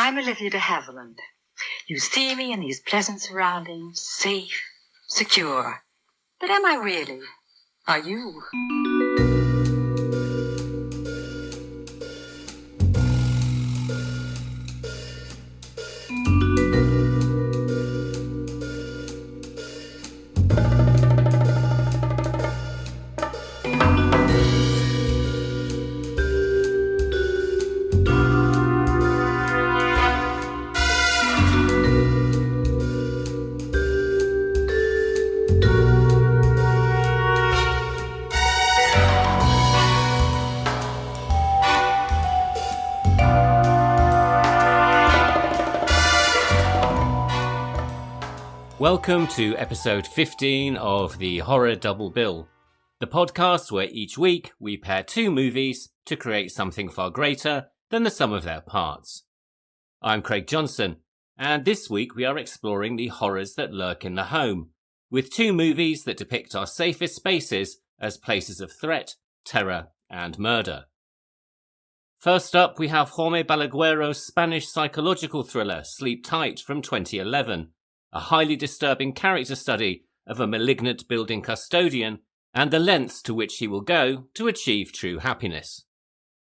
I'm Olivia de Havilland. You see me in these pleasant surroundings, safe, secure. But am I really? Are you? Welcome to episode 15 of the Horror Double Bill, the podcast where each week we pair two movies to create something far greater than the sum of their parts. I'm Craig Johnson, and this week we are exploring the horrors that lurk in the home, with two movies that depict our safest spaces as places of threat, terror, and murder. First up, we have Jaume Ballaguero's Spanish psychological thriller Sleep Tight from 2011, a highly disturbing character study of a malignant building custodian and the lengths to which he will go to achieve true happiness.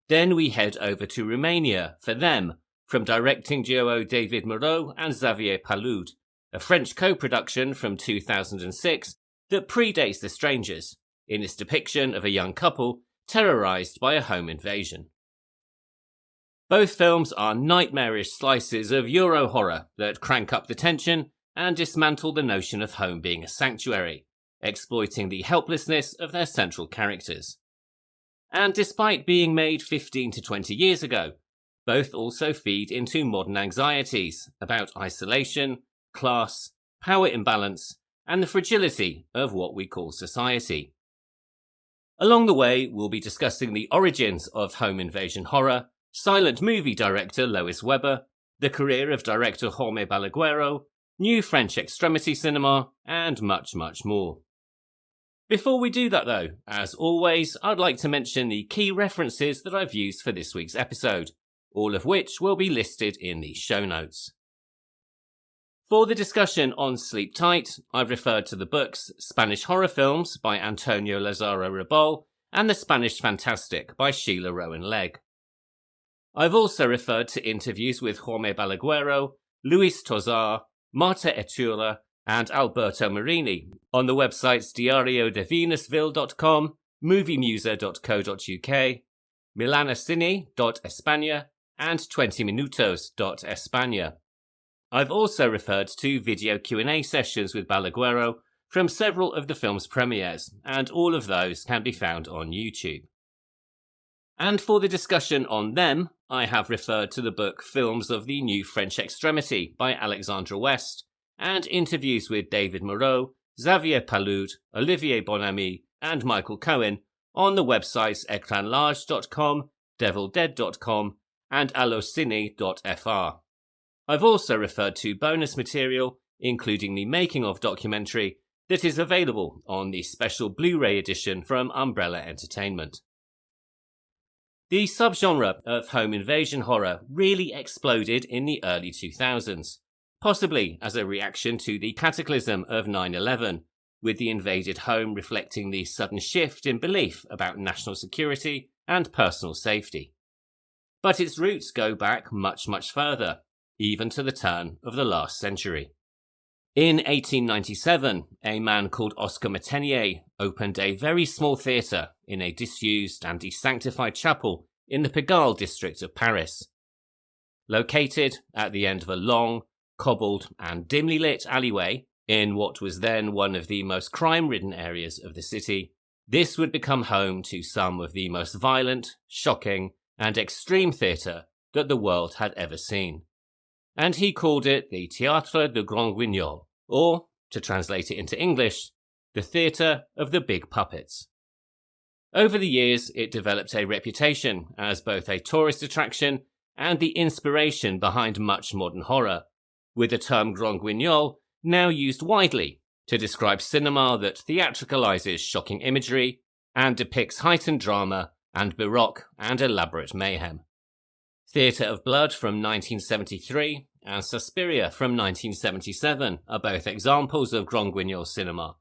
Then we head over to Romania for Them, from directing duo David Moureau and Xavier Palud, a French co-production from 2006 that predates The Strangers, in its depiction of a young couple terrorised by a home invasion. Both films are nightmarish slices of Euro horror that crank up the tension and dismantle the notion of home being a sanctuary, exploiting the helplessness of their central characters. And despite being made 15 to 20 years ago, both also feed into modern anxieties about isolation, class, power imbalance, and the fragility of what we call society. Along the way, we'll be discussing the origins of home invasion horror, silent movie director Lois Weber, the career of director Jaume Ballaguero, new French extremity cinema, and much, much more. Before we do that though, as always, I'd like to mention the key references that I've used for this week's episode, all of which will be listed in the show notes. For the discussion on Sleep Tight, I've referred to the books Spanish Horror Films by Antonio Lazaro Ribol and The Spanish Fantastic by Sheila Rowan Legg. I've also referred to interviews with Jaume Ballaguero, Luis Tosar, Marta Etura, and Alberto Marini on the websites diariodevenusville.com, moviemuser.co.uk, milanacine.españa, and 20minutos.españa. I've also referred to video Q&A sessions with Ballaguero from several of the film's premieres, and all of those can be found on YouTube. And for the discussion on Them, I have referred to the book Films of the New French Extremity by Alexandra West, and interviews with David Moureau, Xavier Palud, Olivier Bonamy, and Michael Cohen on the websites ecranlarge.com, devildead.com, and allocine.fr. I've also referred to bonus material, including the making of documentary, that is available on the special Blu-ray edition from Umbrella Entertainment. The subgenre of home invasion horror really exploded in the early 2000s, possibly as a reaction to the cataclysm of 9/11, with the invaded home reflecting the sudden shift in belief about national security and personal safety. But its roots go back much, much further, even to the turn of the last century. In 1897, a man called Oscar Metenier opened a very small theatre in a disused and desanctified chapel in the Pigalle district of Paris. Located at the end of a long, cobbled and dimly lit alleyway in what was then one of the most crime-ridden areas of the city, this would become home to some of the most violent, shocking and extreme theatre that the world had ever seen. And he called it the Théâtre de Grand Guignol, or, to translate it into English, the Theatre of the Big Puppets. Over the years, it developed a reputation as both a tourist attraction and the inspiration behind much modern horror, with the term Grand Guignol now used widely to describe cinema that theatricalizes shocking imagery and depicts heightened drama and baroque and elaborate mayhem. Theatre of Blood from 1973 and Suspiria from 1977 are both examples of Grand Guignol cinema.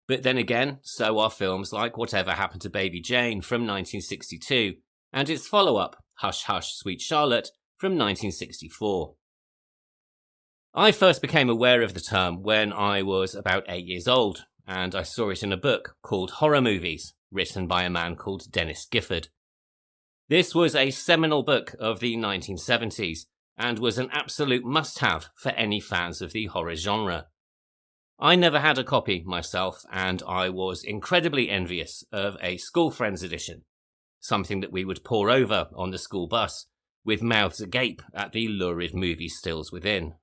But then again, so are films like Whatever Happened to Baby Jane from 1962 and its follow-up, Hush Hush Sweet Charlotte, from 1964. I first became aware of the term when I was about 8 years old, and I saw it in a book called Horror Movies, written by a man called Dennis Gifford. This was a seminal book of the 1970s, and was an absolute must-have for any fans of the horror genre. I never had a copy myself, and I was incredibly envious of a school friends edition, something that we would pore over on the school bus, with mouths agape at the lurid movie stills within.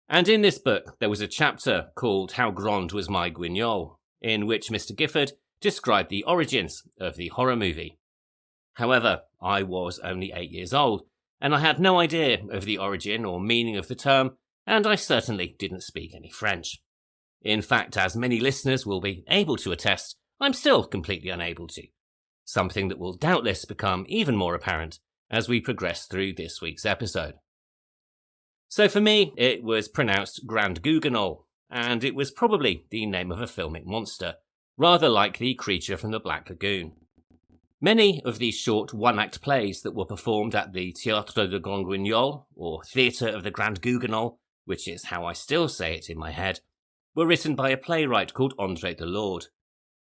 And in this book, there was a chapter called How Grand Was My Guignol, in which Mr. Gifford described the origins of the horror movie. However, I was only 8 years old, and I had no idea of the origin or meaning of the term, and I certainly didn't speak any French. In fact, as many listeners will be able to attest, I'm still completely unable to. Something that will doubtless become even more apparent as we progress through this week's episode. So for me, it was pronounced Grand Guignol, and it was probably the name of a filmic monster, rather like the creature from the Black Lagoon. Many of these short one-act plays that were performed at the Théâtre de Grand Guignol, or Theatre of the Grand Guignol, which is how I still say it in my head, were written by a playwright called André Delorde.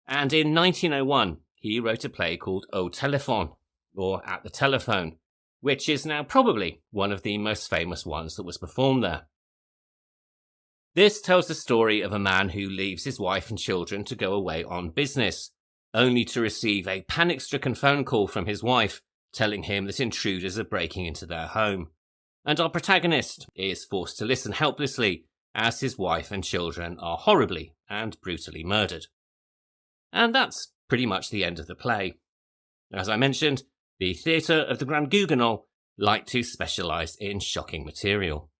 And in 1901, he wrote a play called Au Téléphone, or At the Telephone, which is now probably one of the most famous ones that was performed there. This tells the story of a man who leaves his wife and children to go away on business, only to receive a panic-stricken phone call from his wife telling him that intruders are breaking into their home. And our protagonist is forced to listen helplessly as his wife and children are horribly and brutally murdered. And that's pretty much the end of the play. As I mentioned, the Theatre of the Grand Guignol liked to specialise in shocking material.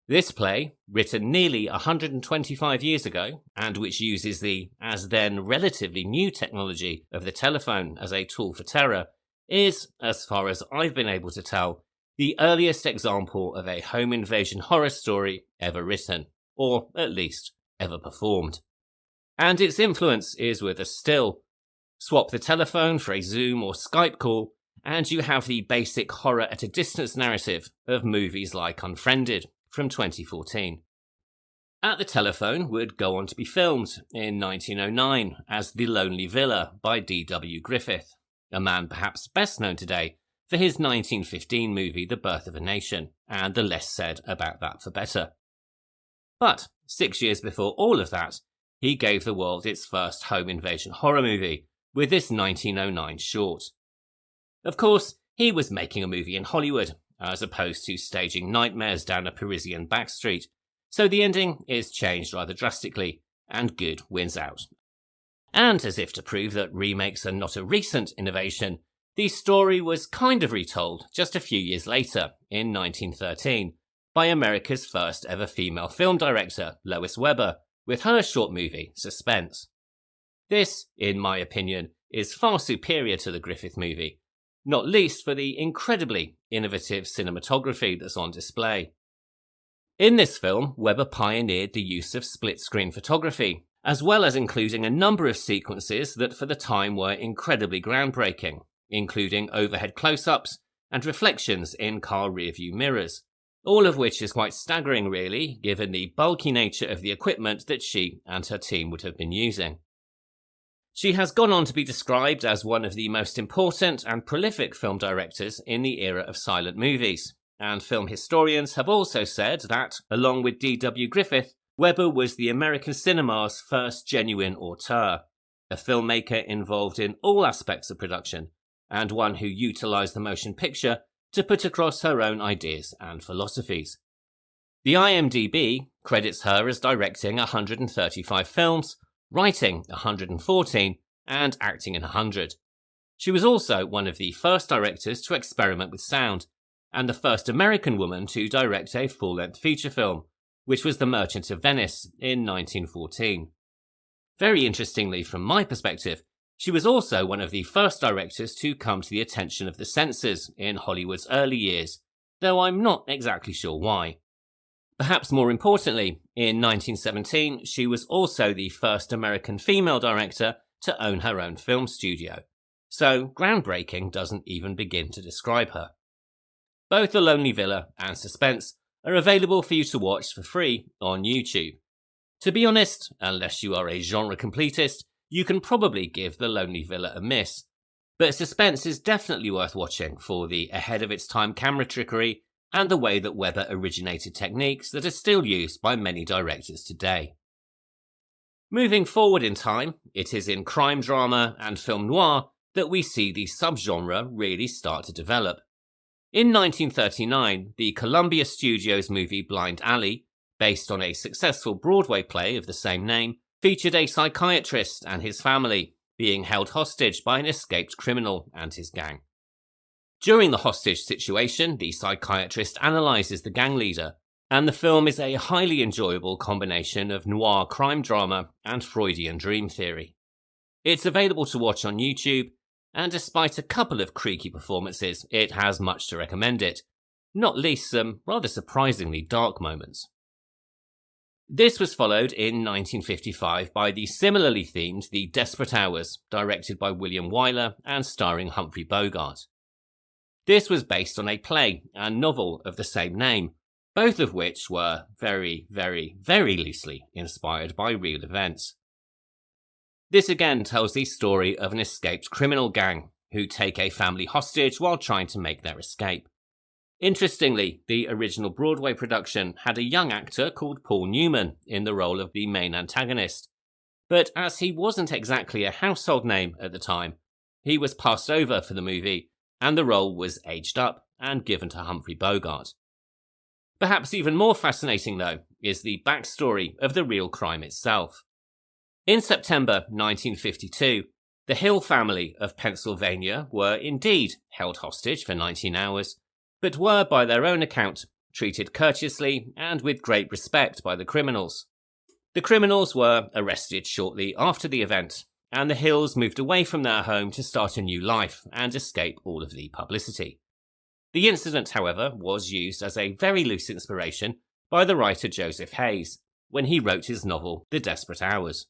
This play, written nearly 125 years ago, and which uses the, as then relatively new technology of the telephone as a tool for terror, is, as far as I've been able to tell, the earliest example of a home invasion horror story ever written, or at least ever performed. And its influence is with us still. Swap the telephone for a Zoom or Skype call, and you have the basic horror at a distance narrative of movies like Unfriended from 2014. At the Telephone would go on to be filmed in 1909 as The Lonely Villa by D.W. Griffith, a man perhaps best known today for his 1915 movie The Birth of a Nation, and the less said about that for better. But 6 years before all of that, he gave the world its first home invasion horror movie with this 1909 short. Of course, he was making a movie in Hollywood, as opposed to staging nightmares down a Parisian backstreet, so the ending is changed rather drastically, and good wins out. And as if to prove that remakes are not a recent innovation, the story was kind of retold just a few years later, in 1913, by America's first ever female film director, Lois Weber, with her short movie, Suspense. This, in my opinion, is far superior to the Griffith movie, not least for the incredibly innovative cinematography that's on display. In this film, Weber pioneered the use of split-screen photography, as well as including a number of sequences that for the time were incredibly groundbreaking, including overhead close-ups and reflections in car rearview mirrors, all of which is quite staggering really, given the bulky nature of the equipment that she and her team would have been using. She has gone on to be described as one of the most important and prolific film directors in the era of silent movies, and film historians have also said that, along with D.W. Griffith, Weber was the American cinema's first genuine auteur, a filmmaker involved in all aspects of production, and one who utilised the motion picture to put across her own ideas and philosophies. The IMDb credits her as directing 135 films, writing 114, and acting in 100. She was also one of the first directors to experiment with sound, and the first American woman to direct a full-length feature film, which was The Merchant of Venice in 1914. Very interestingly from my perspective, She was also one of the first directors to come to the attention of the censors in Hollywood's early years, though I'm not exactly sure why. Perhaps more importantly, in 1917 she was also the first American female director to own her own film studio, so groundbreaking doesn't even begin to describe her. Both The Lonely Villa and Suspense are available for you to watch for free on YouTube. To be honest, unless you are a genre completist, you can probably give The Lonely Villa a miss, but Suspense is definitely worth watching for the ahead-of-its-time camera trickery and the way that Webber originated techniques that are still used by many directors today. Moving forward in time, it is in crime drama and film noir that we see the subgenre really start to develop. In 1939, the Columbia Studios movie Blind Alley, based on a successful Broadway play of the same name, featured a psychiatrist and his family being held hostage by an escaped criminal and his gang. During the hostage situation, the psychiatrist analyses the gang leader, and the film is a highly enjoyable combination of noir crime drama and Freudian dream theory. It's available to watch on YouTube, and despite a couple of creaky performances, it has much to recommend it, not least some rather surprisingly dark moments. This was followed in 1955 by the similarly themed The Desperate Hours, directed by William Wyler and starring Humphrey Bogart. This was based on a play and novel of the same name, both of which were very, very, very loosely inspired by real events. This again tells the story of an escaped criminal gang who take a family hostage while trying to make their escape. Interestingly, the original Broadway production had a young actor called Paul Newman in the role of the main antagonist, but as he wasn't exactly a household name at the time, he was passed over for the movie and the role was aged up and given to Humphrey Bogart. Perhaps even more fascinating, though, is the backstory of the real crime itself. In September 1952, the Hill family of Pennsylvania were indeed held hostage for 19 hours, but were, by their own account, treated courteously and with great respect by the criminals. The criminals were arrested shortly after the event, and the Hills moved away from their home to start a new life and escape all of the publicity. The incident, however, was used as a very loose inspiration by the writer Joseph Hayes when he wrote his novel The Desperate Hours.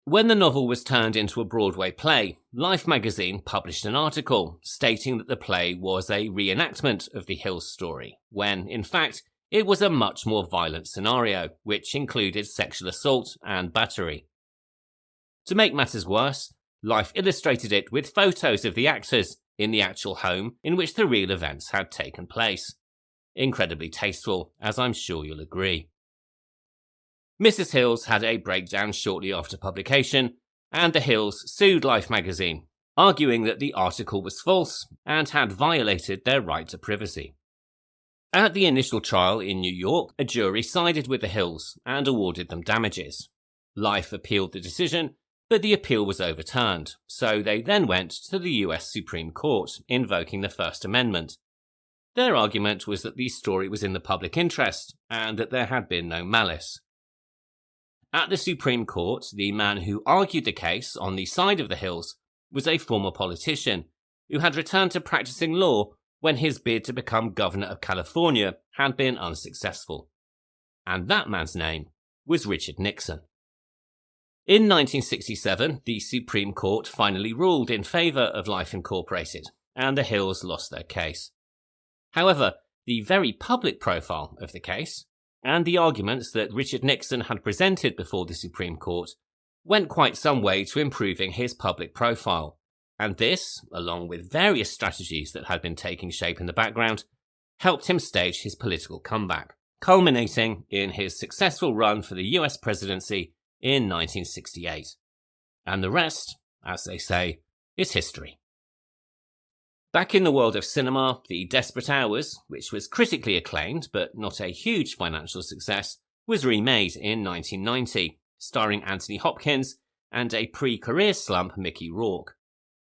When the novel was turned into a Broadway play, Life magazine published an article stating that the play was a reenactment of the Hills story, when, in fact, it was a much more violent scenario, which included sexual assault and battery. To make matters worse, Life illustrated it with photos of the actors in the actual home in which the real events had taken place. Incredibly tasteful, as I'm sure you'll agree. Mrs. Hills had a breakdown shortly after publication, and the Hills sued Life magazine, arguing that the article was false and had violated their right to privacy. At the initial trial in New York, a jury sided with the Hills and awarded them damages. Life appealed the decision, but the appeal was overturned, so they then went to the US Supreme Court, invoking the First Amendment. Their argument was that the story was in the public interest and that there had been no malice. At the Supreme Court, the man who argued the case on the side of the Hills was a former politician who had returned to practicing law when his bid to become governor of California had been unsuccessful. And that man's name was Richard Nixon. In 1967, the Supreme Court finally ruled in favour of Life Incorporated, and the Hills lost their case. However, the very public profile of the case, and the arguments that Richard Nixon had presented before the Supreme Court, went quite some way to improving his public profile, and this, along with various strategies that had been taking shape in the background, helped him stage his political comeback, culminating in his successful run for the US presidency in 1968. And the rest, as they say, is history. Back in the world of cinema, The Desperate Hours, which was critically acclaimed but not a huge financial success, was remade in 1990, starring Anthony Hopkins and a pre-career slump Mickey Rourke.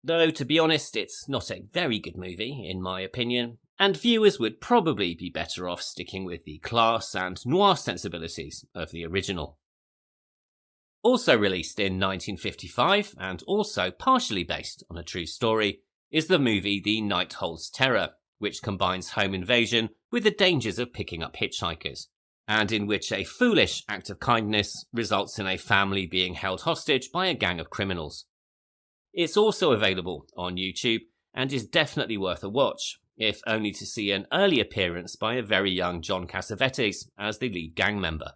Though, to be honest, it's not a very good movie, in my opinion, and viewers would probably be better off sticking with the class and noir sensibilities of the original. Also released in 1955 and also partially based on a true story is the movie The Night Holds Terror, which combines home invasion with the dangers of picking up hitchhikers, and in which a foolish act of kindness results in a family being held hostage by a gang of criminals. It's also available on YouTube and is definitely worth a watch, if only to see an early appearance by a very young John Cassavetes as the lead gang member.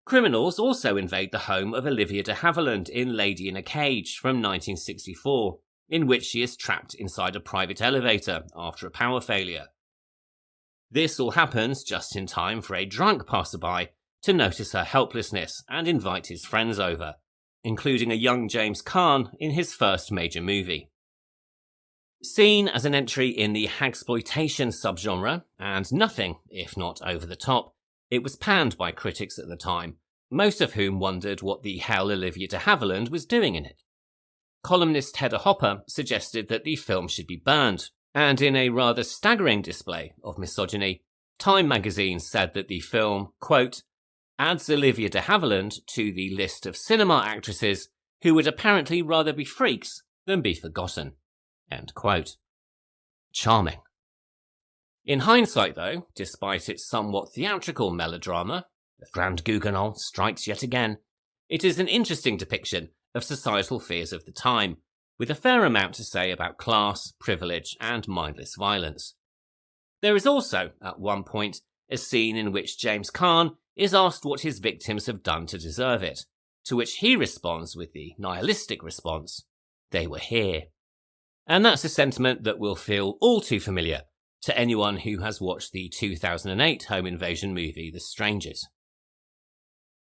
Criminals also invade the home of Olivia de Havilland in Lady in a Cage from 1964, in which she is trapped inside a private elevator after a power failure. This all happens just in time for a drunk passerby to notice her helplessness and invite his friends over, including a young James Caan in his first major movie. Seen as an entry in the hagsploitation subgenre, and nothing if not over the top, it was panned by critics at the time, most of whom wondered what the hell Olivia de Havilland was doing in it. Columnist Hedda Hopper suggested that the film should be burned, and in a rather staggering display of misogyny, Time magazine said that the film, quote, adds Olivia de Havilland to the list of cinema actresses who would apparently rather be freaks than be forgotten. End quote. Charming. In hindsight, though, despite its somewhat theatrical melodrama, the Grand Guignol strikes yet again, it is an interesting depiction of societal fears of the time, with a fair amount to say about class, privilege, and mindless violence. There is also, at one point, a scene in which James Caan is asked what his victims have done to deserve it, to which he responds with the nihilistic response, "They were here." And that's a sentiment that will feel all too familiar to anyone who has watched the 2008 home invasion movie The Strangers.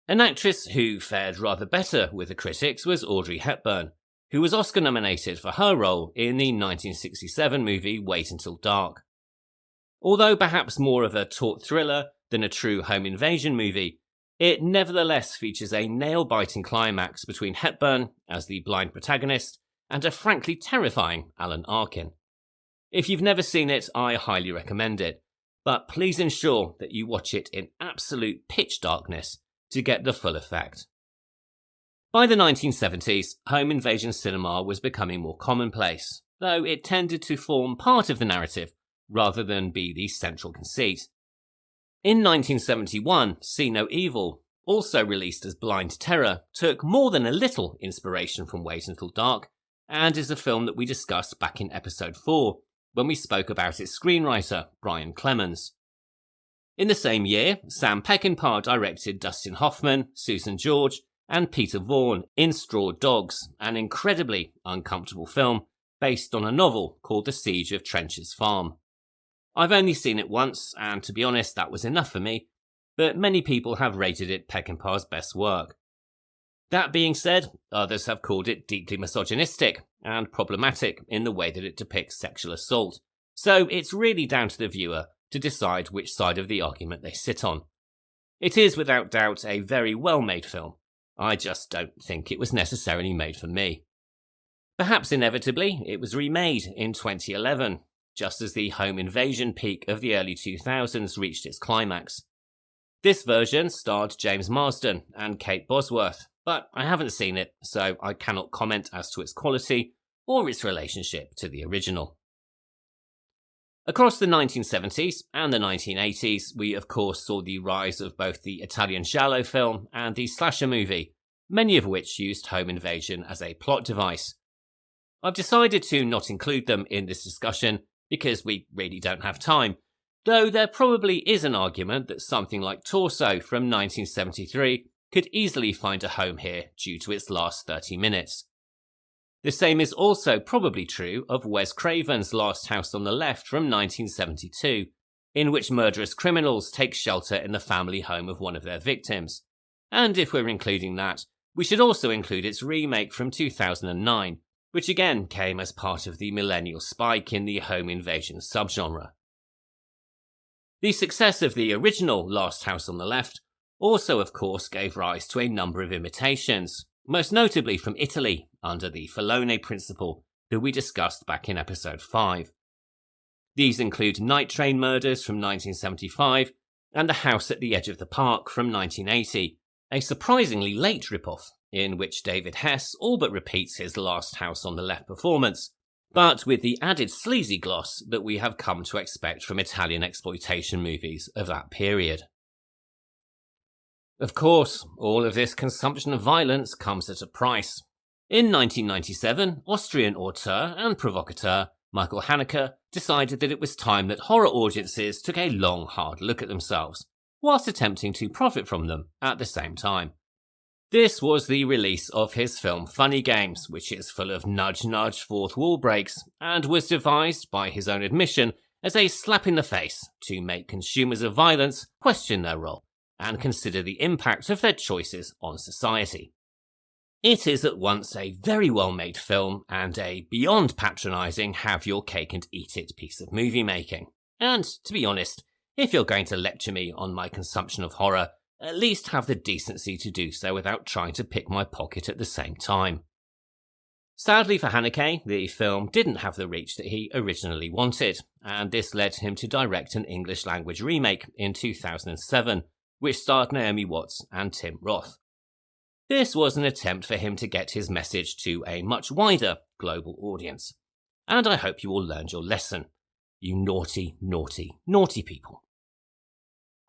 An actress who fared rather better with the critics was Audrey Hepburn, who was Oscar nominated for her role in the 1967 movie Wait Until Dark. Although perhaps more of a taut thriller than a true home invasion movie, it nevertheless features a nail-biting climax between Hepburn, as the blind protagonist, and a frankly terrifying Alan Arkin. If you've never seen it, I highly recommend it, but please ensure that you watch it in absolute pitch darkness to get the full effect. By the 1970s, home invasion cinema was becoming more commonplace, though it tended to form part of the narrative rather than be the central conceit. In 1971, See No Evil, also released as Blind Terror, took more than a little inspiration from Wait Until Dark, and is a film that we discussed back in episode 4, when we spoke about its screenwriter, Brian Clemens. In the same year, Sam Peckinpah directed Dustin Hoffman, Susan George, and Peter Vaughan in Straw Dogs, an incredibly uncomfortable film based on a novel called The Siege of Trench's Farm. I've only seen it once, and to be honest, that was enough for me, but many people have rated it Peckinpah's best work. That being said, others have called it deeply misogynistic and problematic in the way that it depicts sexual assault, so it's really down to the viewer to decide which side of the argument they sit on. It is without doubt a very well-made film. I just don't think it was necessarily made for me. Perhaps inevitably, it was remade in 2011, just as the home invasion peak of the early 2000s reached its climax. This version starred James Marsden and Kate Bosworth, but I haven't seen it, so I cannot comment as to its quality or its relationship to the original. Across the 1970s and the 1980s, we of course saw the rise of both the Italian giallo film and the slasher movie, many of which used home invasion as a plot device. I've decided to not include them in this discussion because we really don't have time, though there probably is an argument that something like Torso from 1973 could easily find a home here due to its last 30 minutes. The same is also probably true of Wes Craven's Last House on the Left from 1972, in which murderous criminals take shelter in the family home of one of their victims. And if we're including that, we should also include its remake from 2009, which again came as part of the millennial spike in the home invasion subgenre. The success of the original Last House on the Left also, of course, gave rise to a number of imitations, most notably from Italy under the Filone principle that we discussed back in episode 5. These include Night Train Murders from 1975 and The House at the Edge of the Park from 1980, a surprisingly late ripoff in which David Hess all but repeats his Last House on the Left performance, but with the added sleazy gloss that we have come to expect from Italian exploitation movies of that period. Of course, all of this consumption of violence comes at a price. In 1997, Austrian auteur and provocateur Michael Haneke decided that it was time that horror audiences took a long, hard look at themselves, whilst attempting to profit from them at the same time. This was the release of his film Funny Games, which is full of nudge-nudge fourth wall breaks, and was devised, by his own admission, as a slap in the face to make consumers of violence question their role and consider the impact of their choices on society. It is at once a very well-made film and a beyond patronising have-your-cake-and-eat-it piece of movie-making. And, to be honest, if you're going to lecture me on my consumption of horror, at least have the decency to do so without trying to pick my pocket at the same time. Sadly for Haneke, the film didn't have the reach that he originally wanted, and this led him to direct an English-language remake in 2007, which starred Naomi Watts and Tim Roth. This was an attempt for him to get his message to a much wider global audience, and I hope you all learned your lesson, you naughty, naughty, naughty people.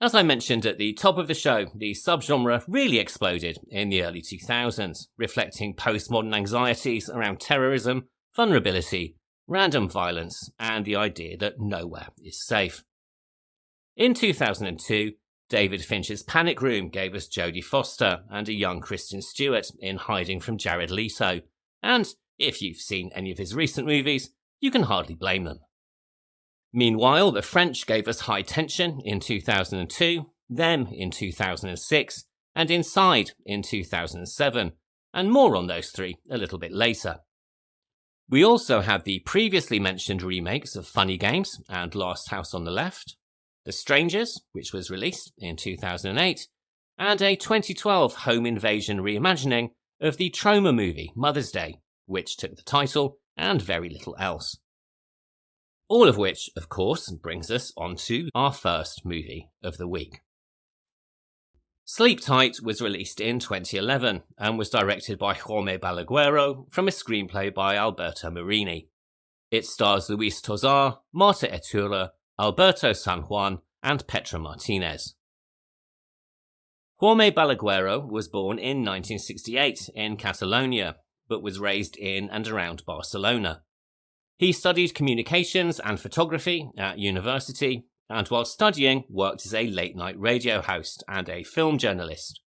As I mentioned at the top of the show, the subgenre really exploded in the early 2000s, reflecting postmodern anxieties around terrorism, vulnerability, random violence, and the idea that nowhere is safe. In 2002, David Fincher's Panic Room gave us Jodie Foster and a young Kristen Stewart in hiding from Jared Leto, and if you've seen any of his recent movies, you can hardly blame them. Meanwhile, the French gave us High Tension in 2002, Them in 2006, and Inside in 2007, and more on those three a little bit later. We also had the previously mentioned remakes of Funny Games and Last House on the Left, The Strangers, which was released in 2008, and a 2012 home invasion reimagining of the trauma movie Mother's Day, which took the title and very little else. All of which, of course, brings us on to our first movie of the week. Sleep Tight was released in 2011 and was directed by Jaume Ballaguero from a screenplay by Alberto Marini. It stars Luis Tosar, Marta Etura, Alberto San Juan, and Petra Martinez. Jaume Ballaguero was born in 1968 in Catalonia, but was raised in and around Barcelona. He studied communications and photography at university, and while studying, worked as a late-night radio host and a film journalist.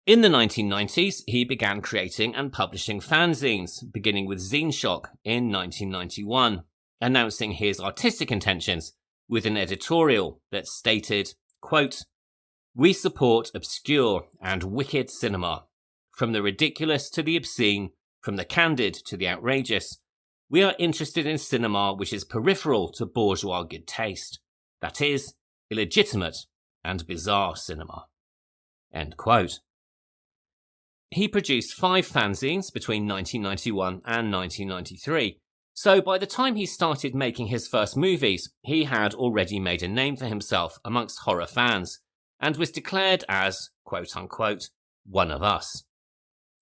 In the 1990s, he began creating and publishing fanzines, beginning with Zine Shock in 1991, announcing his artistic intentions with an editorial that stated, quote, "We support obscure and wicked cinema. From the ridiculous to the obscene, from the candid to the outrageous, we are interested in cinema which is peripheral to bourgeois good taste. That is, illegitimate and bizarre cinema." End quote. He produced 5 fanzines between 1991 and 1993, so by the time he started making his first movies, he had already made a name for himself amongst horror fans, and was declared as, quote-unquote, one of us.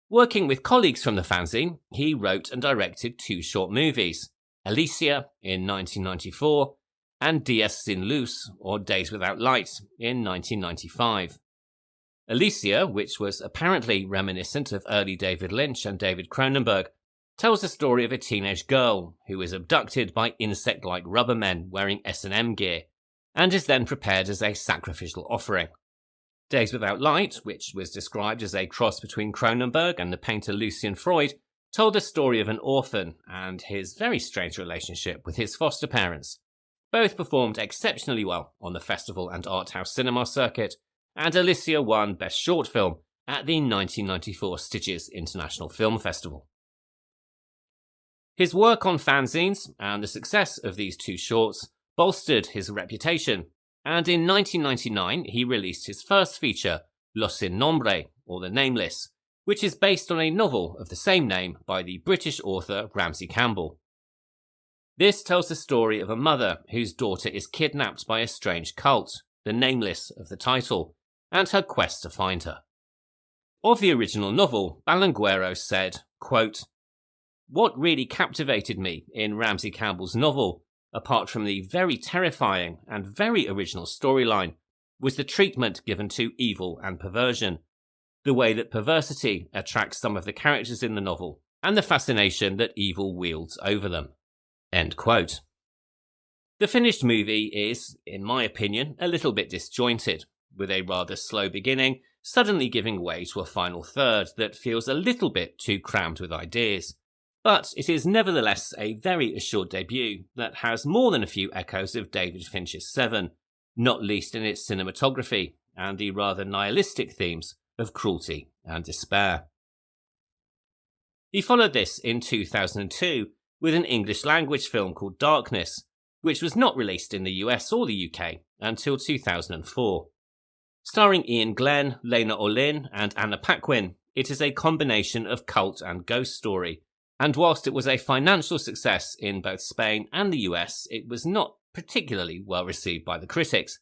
Working with colleagues from the fanzine, he wrote and directed 2 short movies, Alicia in 1994 and Dias Sin Luz, or Days Without Light, in 1995. Alicia, which was apparently reminiscent of early David Lynch and David Cronenberg, tells the story of a teenage girl who is abducted by insect-like rubber men wearing S&M gear, and is then prepared as a sacrificial offering. Days Without Light, which was described as a cross between Cronenberg and the painter Lucian Freud, told the story of an orphan and his very strange relationship with his foster parents. Both performed exceptionally well on the festival and art house cinema circuit, and Alicia won Best Short Film at the 1994 Stitches International Film Festival. His work on fanzines and the success of these 2 shorts bolstered his reputation, and in 1999 he released his first feature, Los Sin Nombre, or The Nameless, which is based on a novel of the same name by the British author Ramsey Campbell. This tells the story of a mother whose daughter is kidnapped by a strange cult, the Nameless of the title, and her quest to find her. Of the original novel, Ballaguero said, quote, "What really captivated me in Ramsey Campbell's novel, apart from the very terrifying and very original storyline, was the treatment given to evil and perversion, the way that perversity attracts some of the characters in the novel, and the fascination that evil wields over them." End quote. The finished movie is, in my opinion, a little bit disjointed, with a rather slow beginning, suddenly giving way to a final third that feels a little bit too crammed with ideas. But it is nevertheless a very assured debut that has more than a few echoes of David Fincher's Seven, not least in its cinematography and the rather nihilistic themes of cruelty and despair. He followed this in 2002 with an English-language film called Darkness, which was not released in the US or the UK until 2004. Starring Ian Glenn, Lena Olin and Anna Paquin, it is a combination of cult and ghost story, and whilst it was a financial success in both Spain and the US, it was not particularly well received by the critics.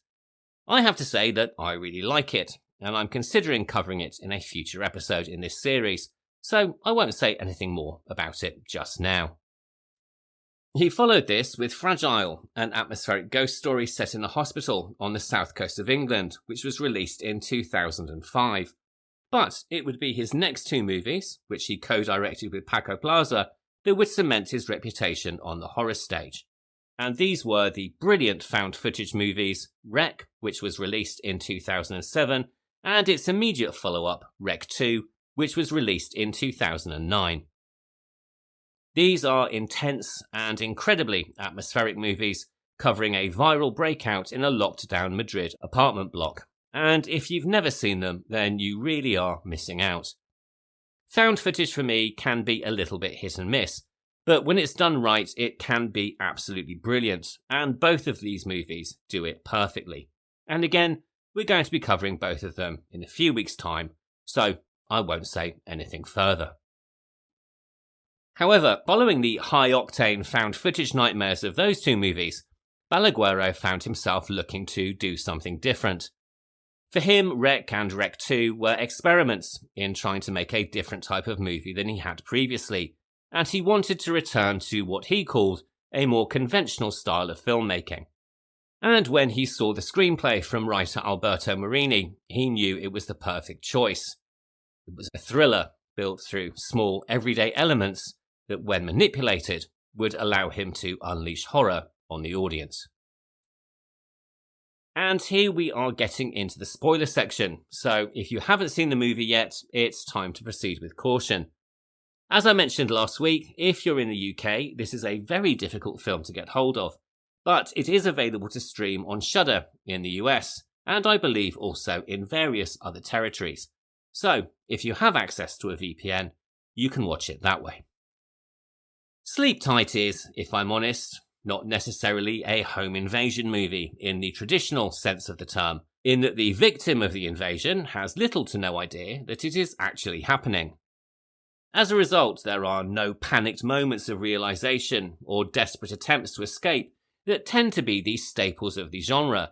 I have to say that I really like it, and I'm considering covering it in a future episode in this series, so I won't say anything more about it just now. He followed this with Fragile, an atmospheric ghost story set in a hospital on the south coast of England, which was released in 2005. But it would be his next two movies, which he co-directed with Paco Plaza, that would cement his reputation on the horror stage. And these were the brilliant found footage movies Wreck, which was released in 2007, and its immediate follow-up, Wreck 2, which was released in 2009. These are intense and incredibly atmospheric movies, covering a viral breakout in a locked-down Madrid apartment block. And if you've never seen them, then you really are missing out. Found footage for me can be a little bit hit and miss, but when it's done right, it can be absolutely brilliant, and both of these movies do it perfectly. And again, we're going to be covering both of them in a few weeks' time, so I won't say anything further. However, following the high-octane found footage nightmares of those two movies, Ballaguero found himself looking to do something different. For him, Wreck and Wreck 2 were experiments in trying to make a different type of movie than he had previously, and he wanted to return to what he called a more conventional style of filmmaking. And when he saw the screenplay from writer Alberto Marini, he knew it was the perfect choice. It was a thriller built through small, everyday elements that, when manipulated, would allow him to unleash horror on the audience. And here we are getting into the spoiler section, so if you haven't seen the movie yet, it's time to proceed with caution. As I mentioned last week, if you're in the UK, this is a very difficult film to get hold of, but it is available to stream on Shudder in the US, and I believe also in various other territories. So, if you have access to a VPN, you can watch it that way. Sleep Tight is, if I'm honest, not necessarily a home invasion movie in the traditional sense of the term, in that the victim of the invasion has little to no idea that it is actually happening. As a result, there are no panicked moments of realization or desperate attempts to escape that tend to be the staples of the genre.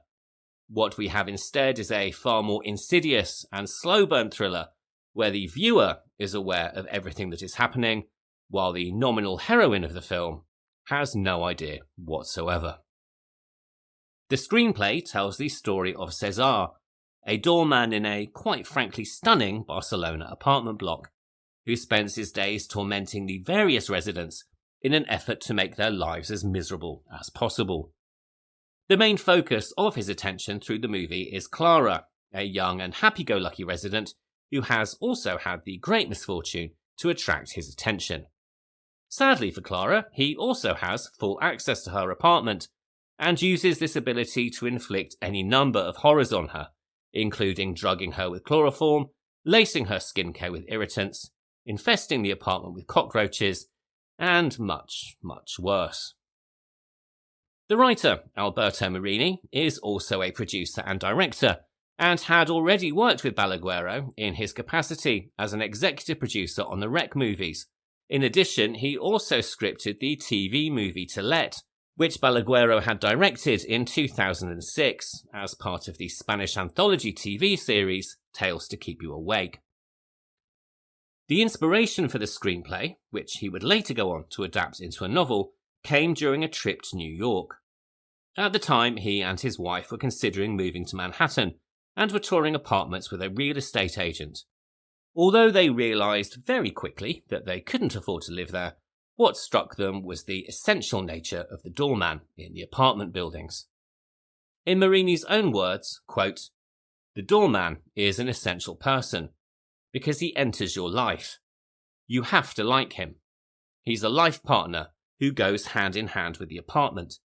What we have instead is a far more insidious and slow-burn thriller, where the viewer is aware of everything that is happening, while the nominal heroine of the film has no idea whatsoever. The screenplay tells the story of Cesar, a doorman in a quite frankly stunning Barcelona apartment block, who spends his days tormenting the various residents in an effort to make their lives as miserable as possible. The main focus of his attention through the movie is Clara, a young and happy-go-lucky resident who has also had the great misfortune to attract his attention. Sadly for Clara, he also has full access to her apartment, and uses this ability to inflict any number of horrors on her, including drugging her with chloroform, lacing her skincare with irritants, infesting the apartment with cockroaches, and much, much worse. The writer, Alberto Marini, is also a producer and director, and had already worked with Ballaguero in his capacity as an executive producer on the Wreck movies. In addition, he also scripted the TV movie To Let, which Ballaguero had directed in 2006 as part of the Spanish anthology TV series Tales to Keep You Awake. The inspiration for the screenplay, which he would later go on to adapt into a novel, came during a trip to New York. At the time, he and his wife were considering moving to Manhattan and were touring apartments with a real estate agent. Although they realised very quickly that they couldn't afford to live there, what struck them was the essential nature of the doorman in the apartment buildings. In Marini's own words, quote, "The doorman is an essential person because he enters your life. You have to like him. He's a life partner who goes hand in hand with the apartment."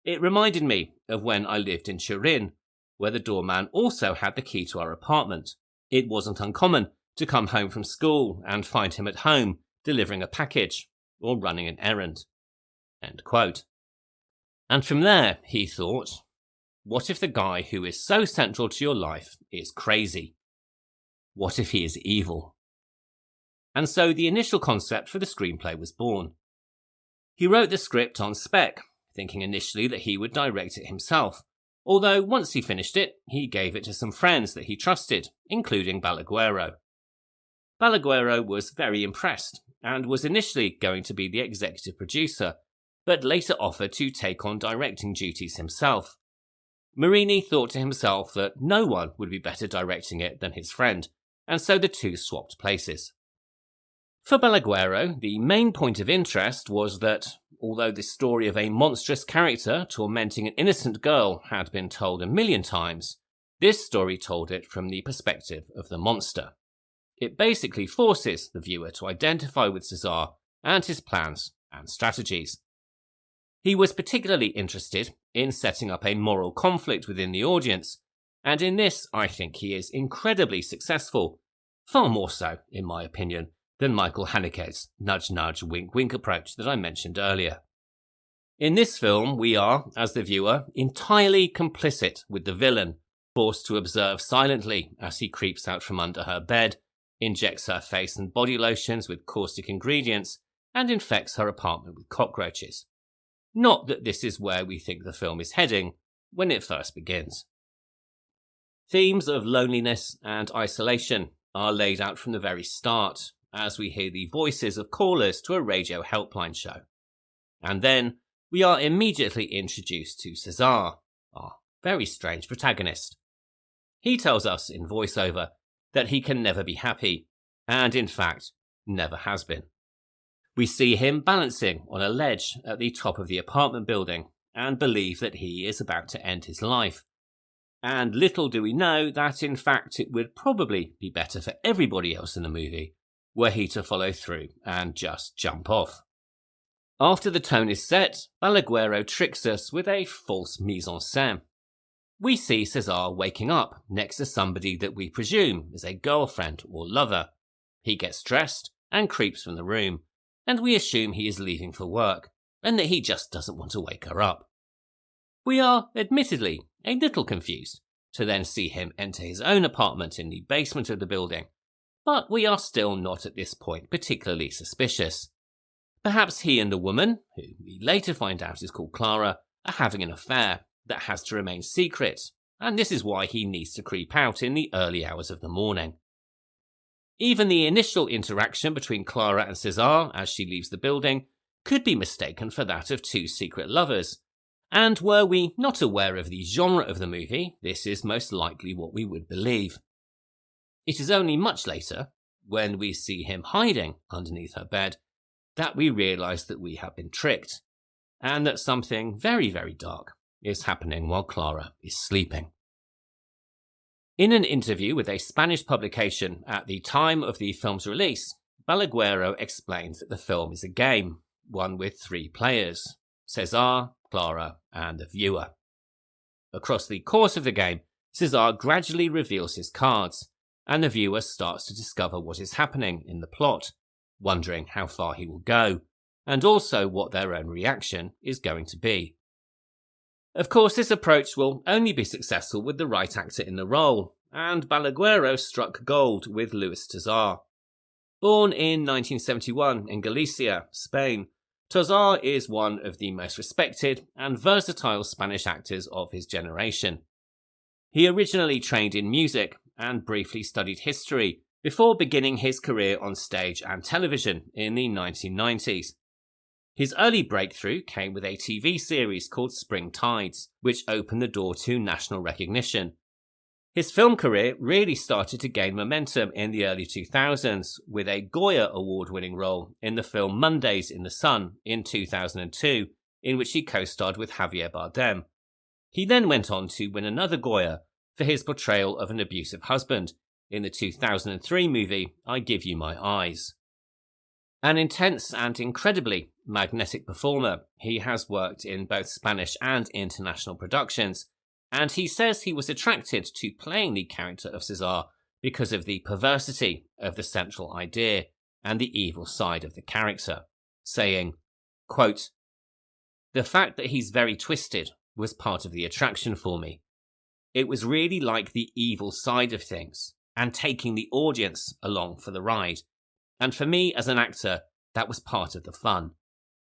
It reminded me of when I lived in Turin, where the doorman also had the key to our apartment. It wasn't uncommon to come home from school and find him at home delivering a package or running an errand. End quote. And from there, he thought, what if the guy who is so central to your life is crazy? What if he is evil? And so the initial concept for the screenplay was born. He wrote the script on spec, thinking initially that he would direct it himself, although once he finished it, he gave it to some friends that he trusted, including Ballaguero. Ballaguero was very impressed and was initially going to be the executive producer, but later offered to take on directing duties himself. Marini thought to himself that no one would be better directing it than his friend, and so the two swapped places. For Ballaguero, the main point of interest was that, although the story of a monstrous character tormenting an innocent girl had been told a million times, this story told it from the perspective of the monster. It basically forces the viewer to identify with Cesar and his plans and strategies. He was particularly interested in setting up a moral conflict within the audience, and in this I think he is incredibly successful, far more so, in my opinion, than Michael Haneke's nudge-nudge, wink-wink approach that I mentioned earlier. In this film, we are, as the viewer, entirely complicit with the villain, forced to observe silently as he creeps out from under her bed, injects her face and body lotions with caustic ingredients, and infects her apartment with cockroaches. Not that this is where we think the film is heading when it first begins. Themes of loneliness and isolation are laid out from the very start, as we hear the voices of callers to a radio helpline show. And then we are immediately introduced to Cesar, our very strange protagonist. He tells us in voiceover that he can never be happy, and in fact, never has been. We see him balancing on a ledge at the top of the apartment building and believe that he is about to end his life. And little do we know that in fact it would probably be better for everybody else in the movie were he to follow through and just jump off. After the tone is set, Ballaguero tricks us with a false mise-en-scène. We see Cesar waking up next to somebody that we presume is a girlfriend or lover. He gets dressed and creeps from the room, and we assume he is leaving for work, and that he just doesn't want to wake her up. We are, admittedly, a little confused to then see him enter his own apartment in the basement of the building, but we are still not at this point particularly suspicious. Perhaps he and the woman, who we later find out is called Clara, are having an affair that has to remain secret, and this is why he needs to creep out in the early hours of the morning. Even the initial interaction between Clara and Cesar as she leaves the building could be mistaken for that of two secret lovers, and were we not aware of the genre of the movie, this is most likely what we would believe. It is only much later, when we see him hiding underneath her bed, that we realise that we have been tricked, and that something very, very dark is happening while Clara is sleeping. In an interview with a Spanish publication at the time of the film's release, Ballaguero explains that the film is a game, one with 3 players, Cesar, Clara, and the viewer. Across the course of the game, Cesar gradually reveals his cards, and the viewer starts to discover what is happening in the plot, wondering how far he will go, and also what their own reaction is going to be. Of course, this approach will only be successful with the right actor in the role, and Ballaguero struck gold with Luis Tosar. Born in 1971 in Galicia, Spain, Tosar is one of the most respected and versatile Spanish actors of his generation. He originally trained in music and briefly studied history before beginning his career on stage and television in the 1990s. His early breakthrough came with a TV series called Spring Tides, which opened the door to national recognition. His film career really started to gain momentum in the early 2000s with a Goya award-winning role in the film Mondays in the Sun in 2002, in which he co-starred with Javier Bardem. He then went on to win another Goya for his portrayal of an abusive husband in the 2003 movie I Give You My Eyes. An intense and incredibly magnetic performer, he has worked in both Spanish and international productions, and he says he was attracted to playing the character of César because of the perversity of the central idea and the evil side of the character, saying, quote, "The fact that he's very twisted was part of the attraction for me. It was really like the evil side of things and taking the audience along for the ride. And for me as an actor, that was part of the fun.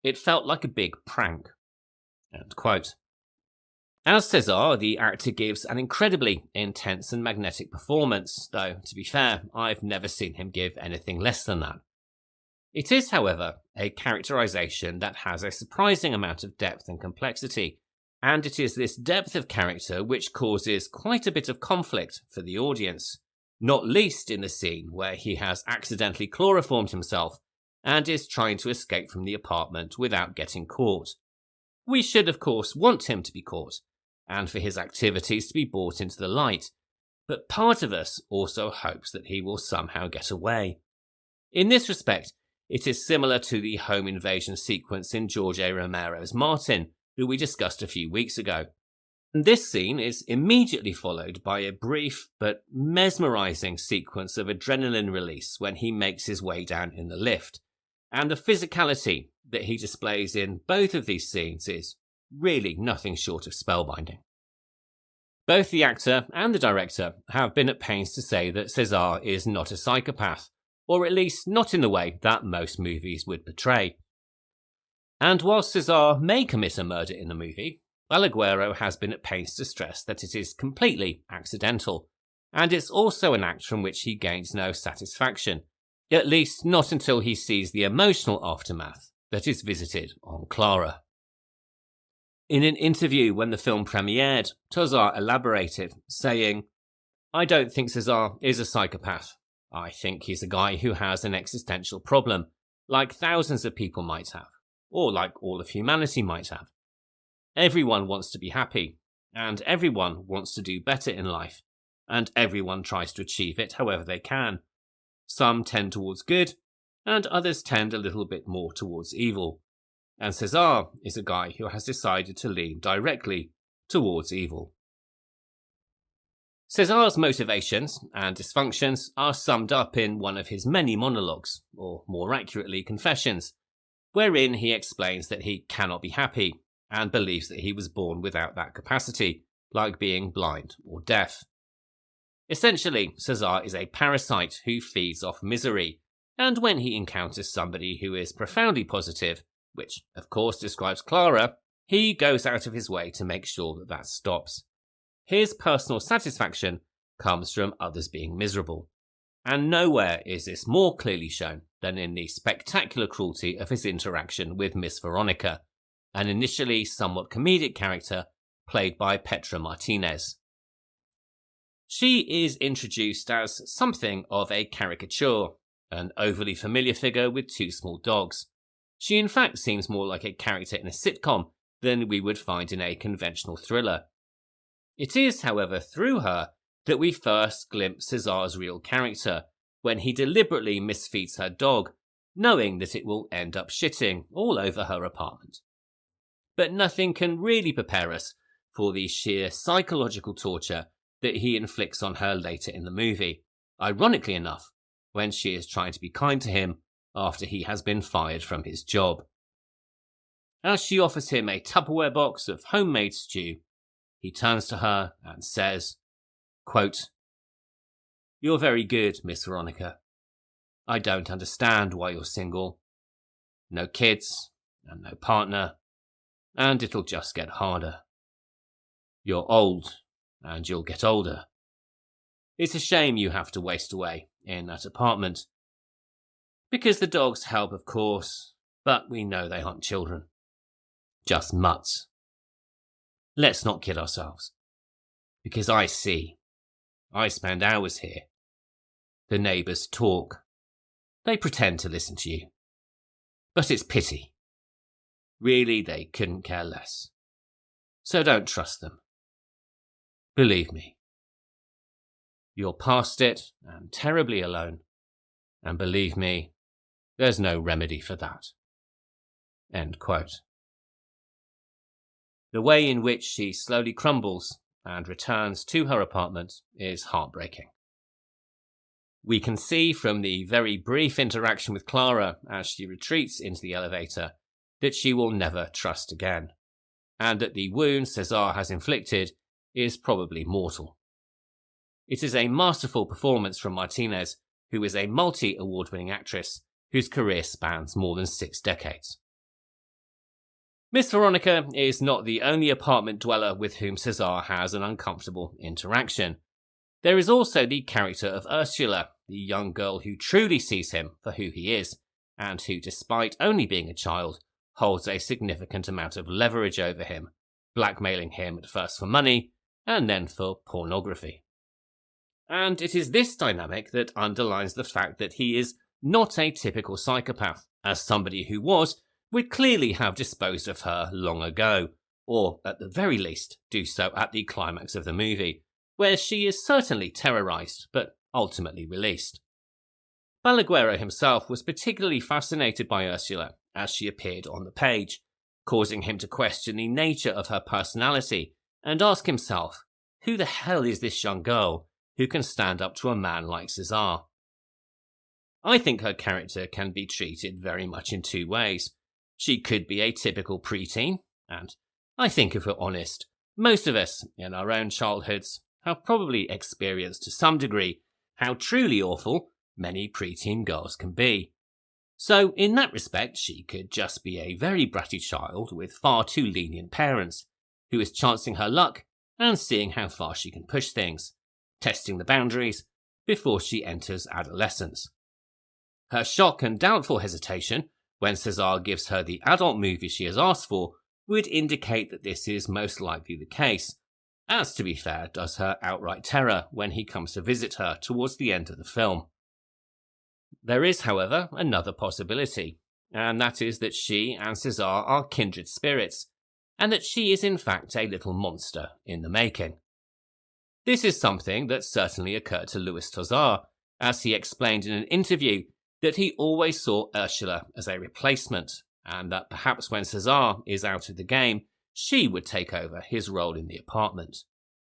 It felt like a big prank." End quote. As César, the actor gives an incredibly intense and magnetic performance, though, to be fair, I've never seen him give anything less than that. It is, however, a characterization that has a surprising amount of depth and complexity, and it is this depth of character which causes quite a bit of conflict for the audience, not least in the scene where he has accidentally chloroformed himself and is trying to escape from the apartment without getting caught. We should, of course, want him to be caught, and for his activities to be brought into the light, but part of us also hopes that he will somehow get away. In this respect, it is similar to the home invasion sequence in George A. Romero's Martin, who we discussed a few weeks ago. And this scene is immediately followed by a brief but mesmerizing sequence of adrenaline release when he makes his way down in the lift, and the physicality that he displays in both of these scenes is really nothing short of spellbinding. Both the actor and the director have been at pains to say that César is not a psychopath, or at least not in the way that most movies would portray. And whilst César may commit a murder in the movie, Ballaguero has been at pains to stress that it is completely accidental, and it's also an act from which he gains no satisfaction, at least not until he sees the emotional aftermath that is visited on Clara. In an interview when the film premiered, César elaborated, saying, "I don't think César is a psychopath. I think he's a guy who has an existential problem, like thousands of people might have, or like all of humanity might have. Everyone wants to be happy, and everyone wants to do better in life, and everyone tries to achieve it however they can. Some tend towards good, and others tend a little bit more towards evil. And César is a guy who has decided to lean directly towards evil." César's motivations and dysfunctions are summed up in one of his many monologues, or more accurately confessions, wherein he explains that he cannot be happy and believes that he was born without that capacity, like being blind or deaf. Essentially, César is a parasite who feeds off misery, and when he encounters somebody who is profoundly positive, which of course describes Clara, he goes out of his way to make sure that that stops. His personal satisfaction comes from others being miserable, and nowhere is this more clearly shown than in the spectacular cruelty of his interaction with Miss Veronica, an initially somewhat comedic character played by Petra Martinez. She is introduced as something of a caricature, an overly familiar figure with two small dogs. She in fact seems more like a character in a sitcom than we would find in a conventional thriller. It is, however, through her that we first glimpse César's real character, when he deliberately misfeeds her dog, knowing that it will end up shitting all over her apartment. But nothing can really prepare us for the sheer psychological torture that he inflicts on her later in the movie, ironically enough, when she is trying to be kind to him after he has been fired from his job. As she offers him a Tupperware box of homemade stew, he turns to her and says, quote, "You're very good, Miss Veronica. I don't understand why you're single. No kids and no partner, and it'll just get harder. You're old, and you'll get older. It's a shame you have to waste away in that apartment. Because the dogs help, of course, but we know they aren't children. Just mutts. Let's not kid ourselves. Because I see. I spend hours here. The neighbours talk. They pretend to listen to you. But it's pity. Really, they couldn't care less. So don't trust them. Believe me. You're past it and terribly alone. And believe me, there's no remedy for that. End quote. The way in which she slowly crumbles and returns to her apartment is heartbreaking. We can see from the very brief interaction with Clara as she retreats into the elevator that she will never trust again, and that the wound César has inflicted is probably mortal. It is a masterful performance from Martinez, who is a multi-award-winning actress whose career spans more than 6 decades. Miss Veronica is not the only apartment dweller with whom César has an uncomfortable interaction. There is also the character of Ursula, the young girl who truly sees him for who he is, and who, despite only being a child, holds a significant amount of leverage over him, blackmailing him at first for money, and then for pornography. And it is this dynamic that underlines the fact that he is not a typical psychopath, as somebody who was would clearly have disposed of her long ago, or at the very least do so at the climax of the movie, where she is certainly terrorised, but ultimately released. Ballaguero himself was particularly fascinated by Ursula as she appeared on the page, causing him to question the nature of her personality and ask himself, who the hell is this young girl who can stand up to a man like César? I think her character can be treated very much in 2 ways. She could be a typical preteen, and I think if we're honest, most of us in our own childhoods have probably experienced to some degree how truly awful many preteen girls can be. So in that respect, she could just be a very bratty child with far too lenient parents, who is chancing her luck and seeing how far she can push things, testing the boundaries before she enters adolescence. Her shock and doubtful hesitation when César gives her the adult movie she has asked for would indicate that this is most likely the case, as to be fair does her outright terror when he comes to visit her towards the end of the film. There is, however, another possibility, and that is that she and César are kindred spirits, and that she is in fact a little monster in the making. This is something that certainly occurred to Louis Tosar, as he explained in an interview that he always saw Ursula as a replacement, and that perhaps when César is out of the game, she would take over his role in the apartment.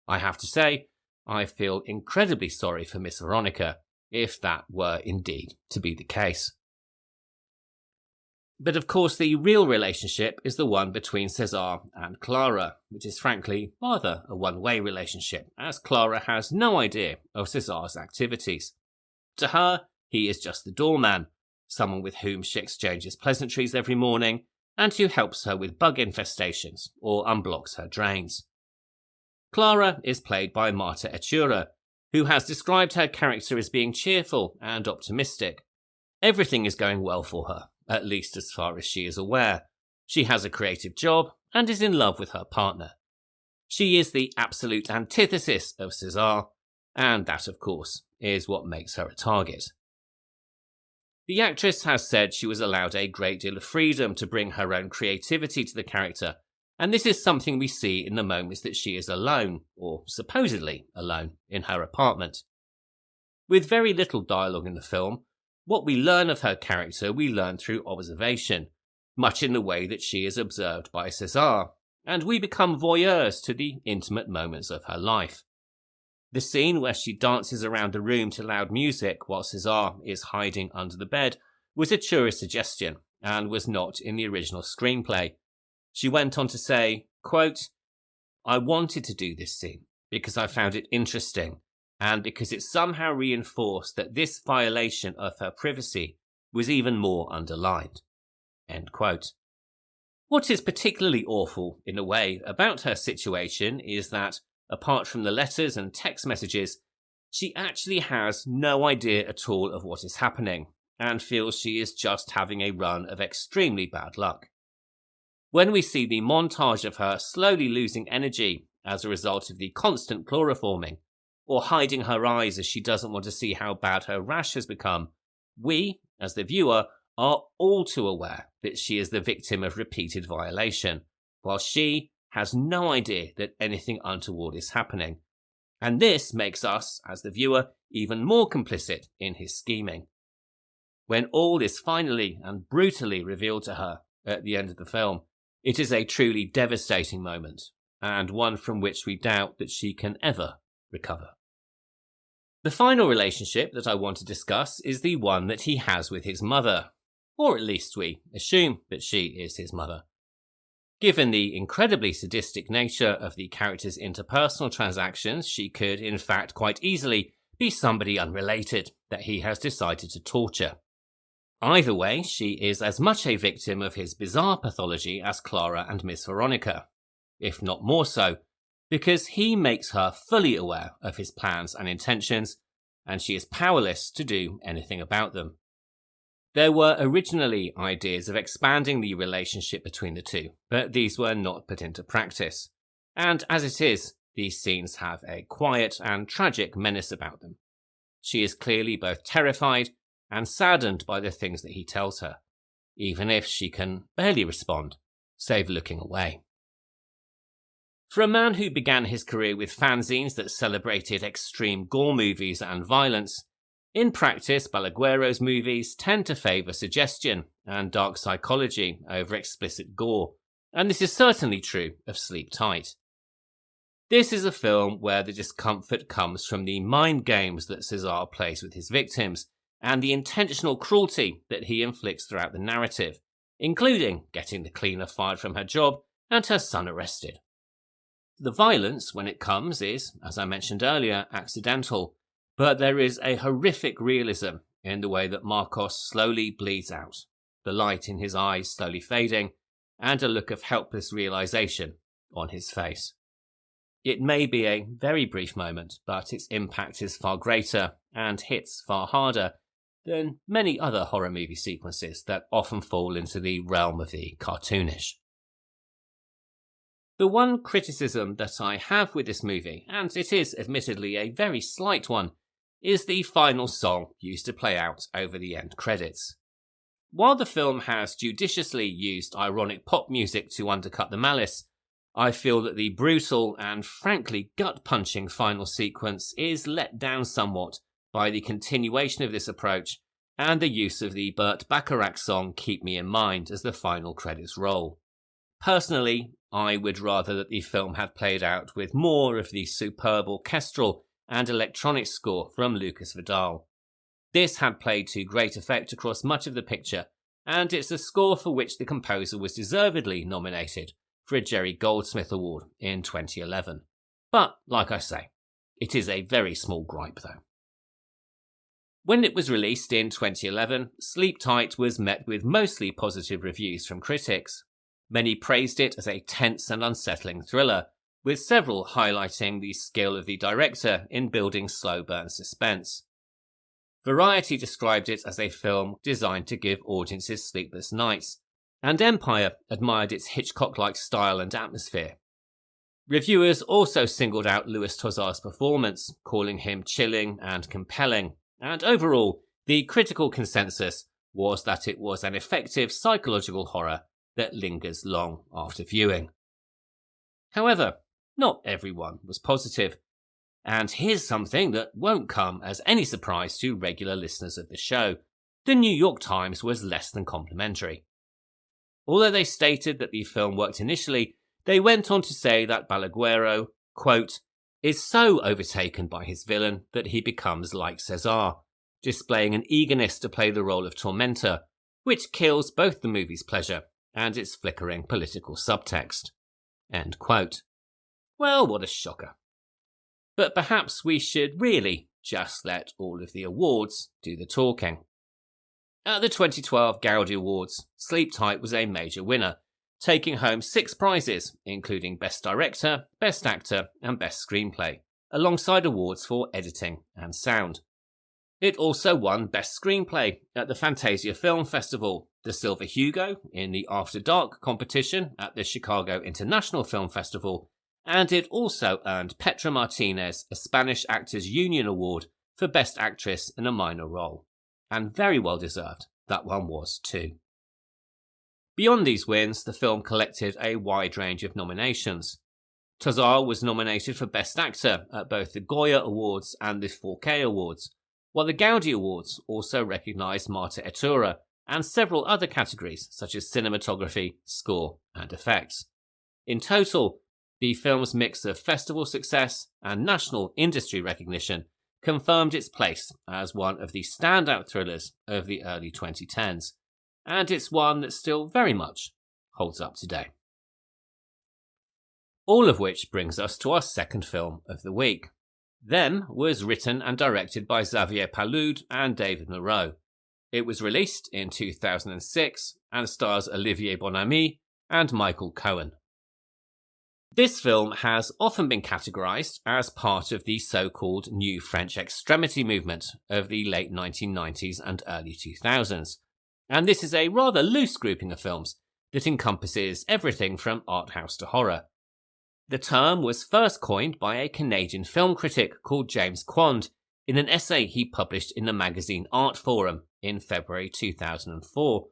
I have to say, I feel incredibly sorry for Miss Veronica, if that were indeed to be the case. But of course the real relationship is the one between César and Clara, which is frankly rather a one-way relationship, as Clara has no idea of César's activities. To her, he is just the doorman, someone with whom she exchanges pleasantries every morning, and who helps her with bug infestations or unblocks her drains. Clara is played by Marta Echura, who has described her character as being cheerful and optimistic. Everything is going well for her, at least as far as she is aware. She has a creative job and is in love with her partner. She is the absolute antithesis of César, and that, of course, is what makes her a target. The actress has said she was allowed a great deal of freedom to bring her own creativity to the character, and this is something we see in the moments that she is alone, or supposedly alone, in her apartment. With very little dialogue in the film, what we learn of her character we learn through observation, much in the way that she is observed by César, and we become voyeurs to the intimate moments of her life. The scene where she dances around the room to loud music while César is hiding under the bed was a tourist suggestion and was not in the original screenplay. She went on to say, quote, "I wanted to do this scene because I found it interesting and because it somehow reinforced that this violation of her privacy was even more underlined." End quote. What is particularly awful, in a way, about her situation is that, apart from the letters and text messages, she actually has no idea at all of what is happening and feels she is just having a run of extremely bad luck. When we see the montage of her slowly losing energy as a result of the constant chloroforming, or hiding her eyes as she doesn't want to see how bad her rash has become, we, as the viewer, are all too aware that she is the victim of repeated violation, while she has no idea that anything untoward is happening. And this makes us, as the viewer, even more complicit in his scheming. When all is finally and brutally revealed to her at the end of the film, it is a truly devastating moment, and one from which we doubt that she can ever recover. The final relationship that I want to discuss is the one that he has with his mother, or at least we assume that she is his mother. Given the incredibly sadistic nature of the character's interpersonal transactions, she could, in fact, quite easily be somebody unrelated that he has decided to torture. Either way, she is as much a victim of his bizarre pathology as Clara and Miss Veronica, if not more so, because he makes her fully aware of his plans and intentions, and she is powerless to do anything about them. There were originally ideas of expanding the relationship between the two, but these were not put into practice. And as it is, these scenes have a quiet and tragic menace about them. She is clearly both terrified and saddened by the things that he tells her, even if she can barely respond, save looking away. For a man who began his career with fanzines that celebrated extreme gore movies and violence, in practice, Ballaguero's movies tend to favour suggestion and dark psychology over explicit gore, and this is certainly true of Sleep Tight. This is a film where the discomfort comes from the mind games that César plays with his victims, and the intentional cruelty that he inflicts throughout the narrative, including getting the cleaner fired from her job and her son arrested. The violence, when it comes, is, as I mentioned earlier, accidental, but there is a horrific realism in the way that Marcos slowly bleeds out, the light in his eyes slowly fading, and a look of helpless realization on his face. It may be a very brief moment, but its impact is far greater and hits far harder than many other horror movie sequences that often fall into the realm of the cartoonish. The one criticism that I have with this movie, and it is admittedly a very slight one, is the final song used to play out over the end credits. While the film has judiciously used ironic pop music to undercut the malice, I feel that the brutal and frankly gut-punching final sequence is let down somewhat by the continuation of this approach and the use of the Burt Bacharach song Keep Me in Mind as the final credits roll. Personally, I would rather that the film had played out with more of the superb orchestral and electronic score from Lucas Vidal. This had played to great effect across much of the picture, and it's a score for which the composer was deservedly nominated for a Jerry Goldsmith Award in 2011. But, like I say, it is a very small gripe though. When it was released in 2011, Sleep Tight was met with mostly positive reviews from critics. Many praised it as a tense and unsettling thriller, with several highlighting the skill of the director in building slow burn suspense. Variety described it as a film designed to give audiences sleepless nights, and Empire admired its Hitchcock-like style and atmosphere. Reviewers also singled out Louis Tozar's performance, calling him chilling and compelling, and overall, the critical consensus was that it was an effective psychological horror that lingers long after viewing. However, not everyone was positive, and here's something that won't come as any surprise to regular listeners of the show. The New York Times was less than complimentary. Although they stated that the film worked initially, they went on to say that Ballaguero, quote, is so overtaken by his villain that he becomes like César, displaying an eagerness to play the role of tormentor, which kills both the movie's pleasure and its flickering political subtext. End quote. Well, what a shocker. But perhaps we should really just let all of the awards do the talking. At the 2012 Gaudi Awards, Sleep Tight was a major winner, taking home 6 prizes, including Best Director, Best Actor, and Best Screenplay, alongside awards for editing and sound. It also won Best Screenplay at the Fantasia Film Festival, the Silver Hugo in the After Dark competition at the Chicago International Film Festival, and it also earned Petra Martinez a Spanish Actors Union Award for Best Actress in a Minor Role. And very well deserved, that one was too. Beyond these wins, the film collected a wide range of nominations. Tozar was nominated for Best Actor at both the Goya Awards and the 4K Awards, while the Gaudi Awards also recognised Marta Etura and several other categories such as cinematography, score and effects. In total, the film's mix of festival success and national industry recognition confirmed its place as one of the standout thrillers of the early 2010s, and it's one that still very much holds up today. All of which brings us to our second film of the week. Them was written and directed by Xavier Palud and David Moureau. It was released in 2006 and stars Olivier Bonamy and Michael Cohen. This film has often been categorised as part of the so-called New French Extremity movement of the late 1990s and early 2000s, and this is a rather loose grouping of films that encompasses everything from art house to horror. The term was first coined by a Canadian film critic called James Quand in an essay he published in the magazine Art Forum in February 2004,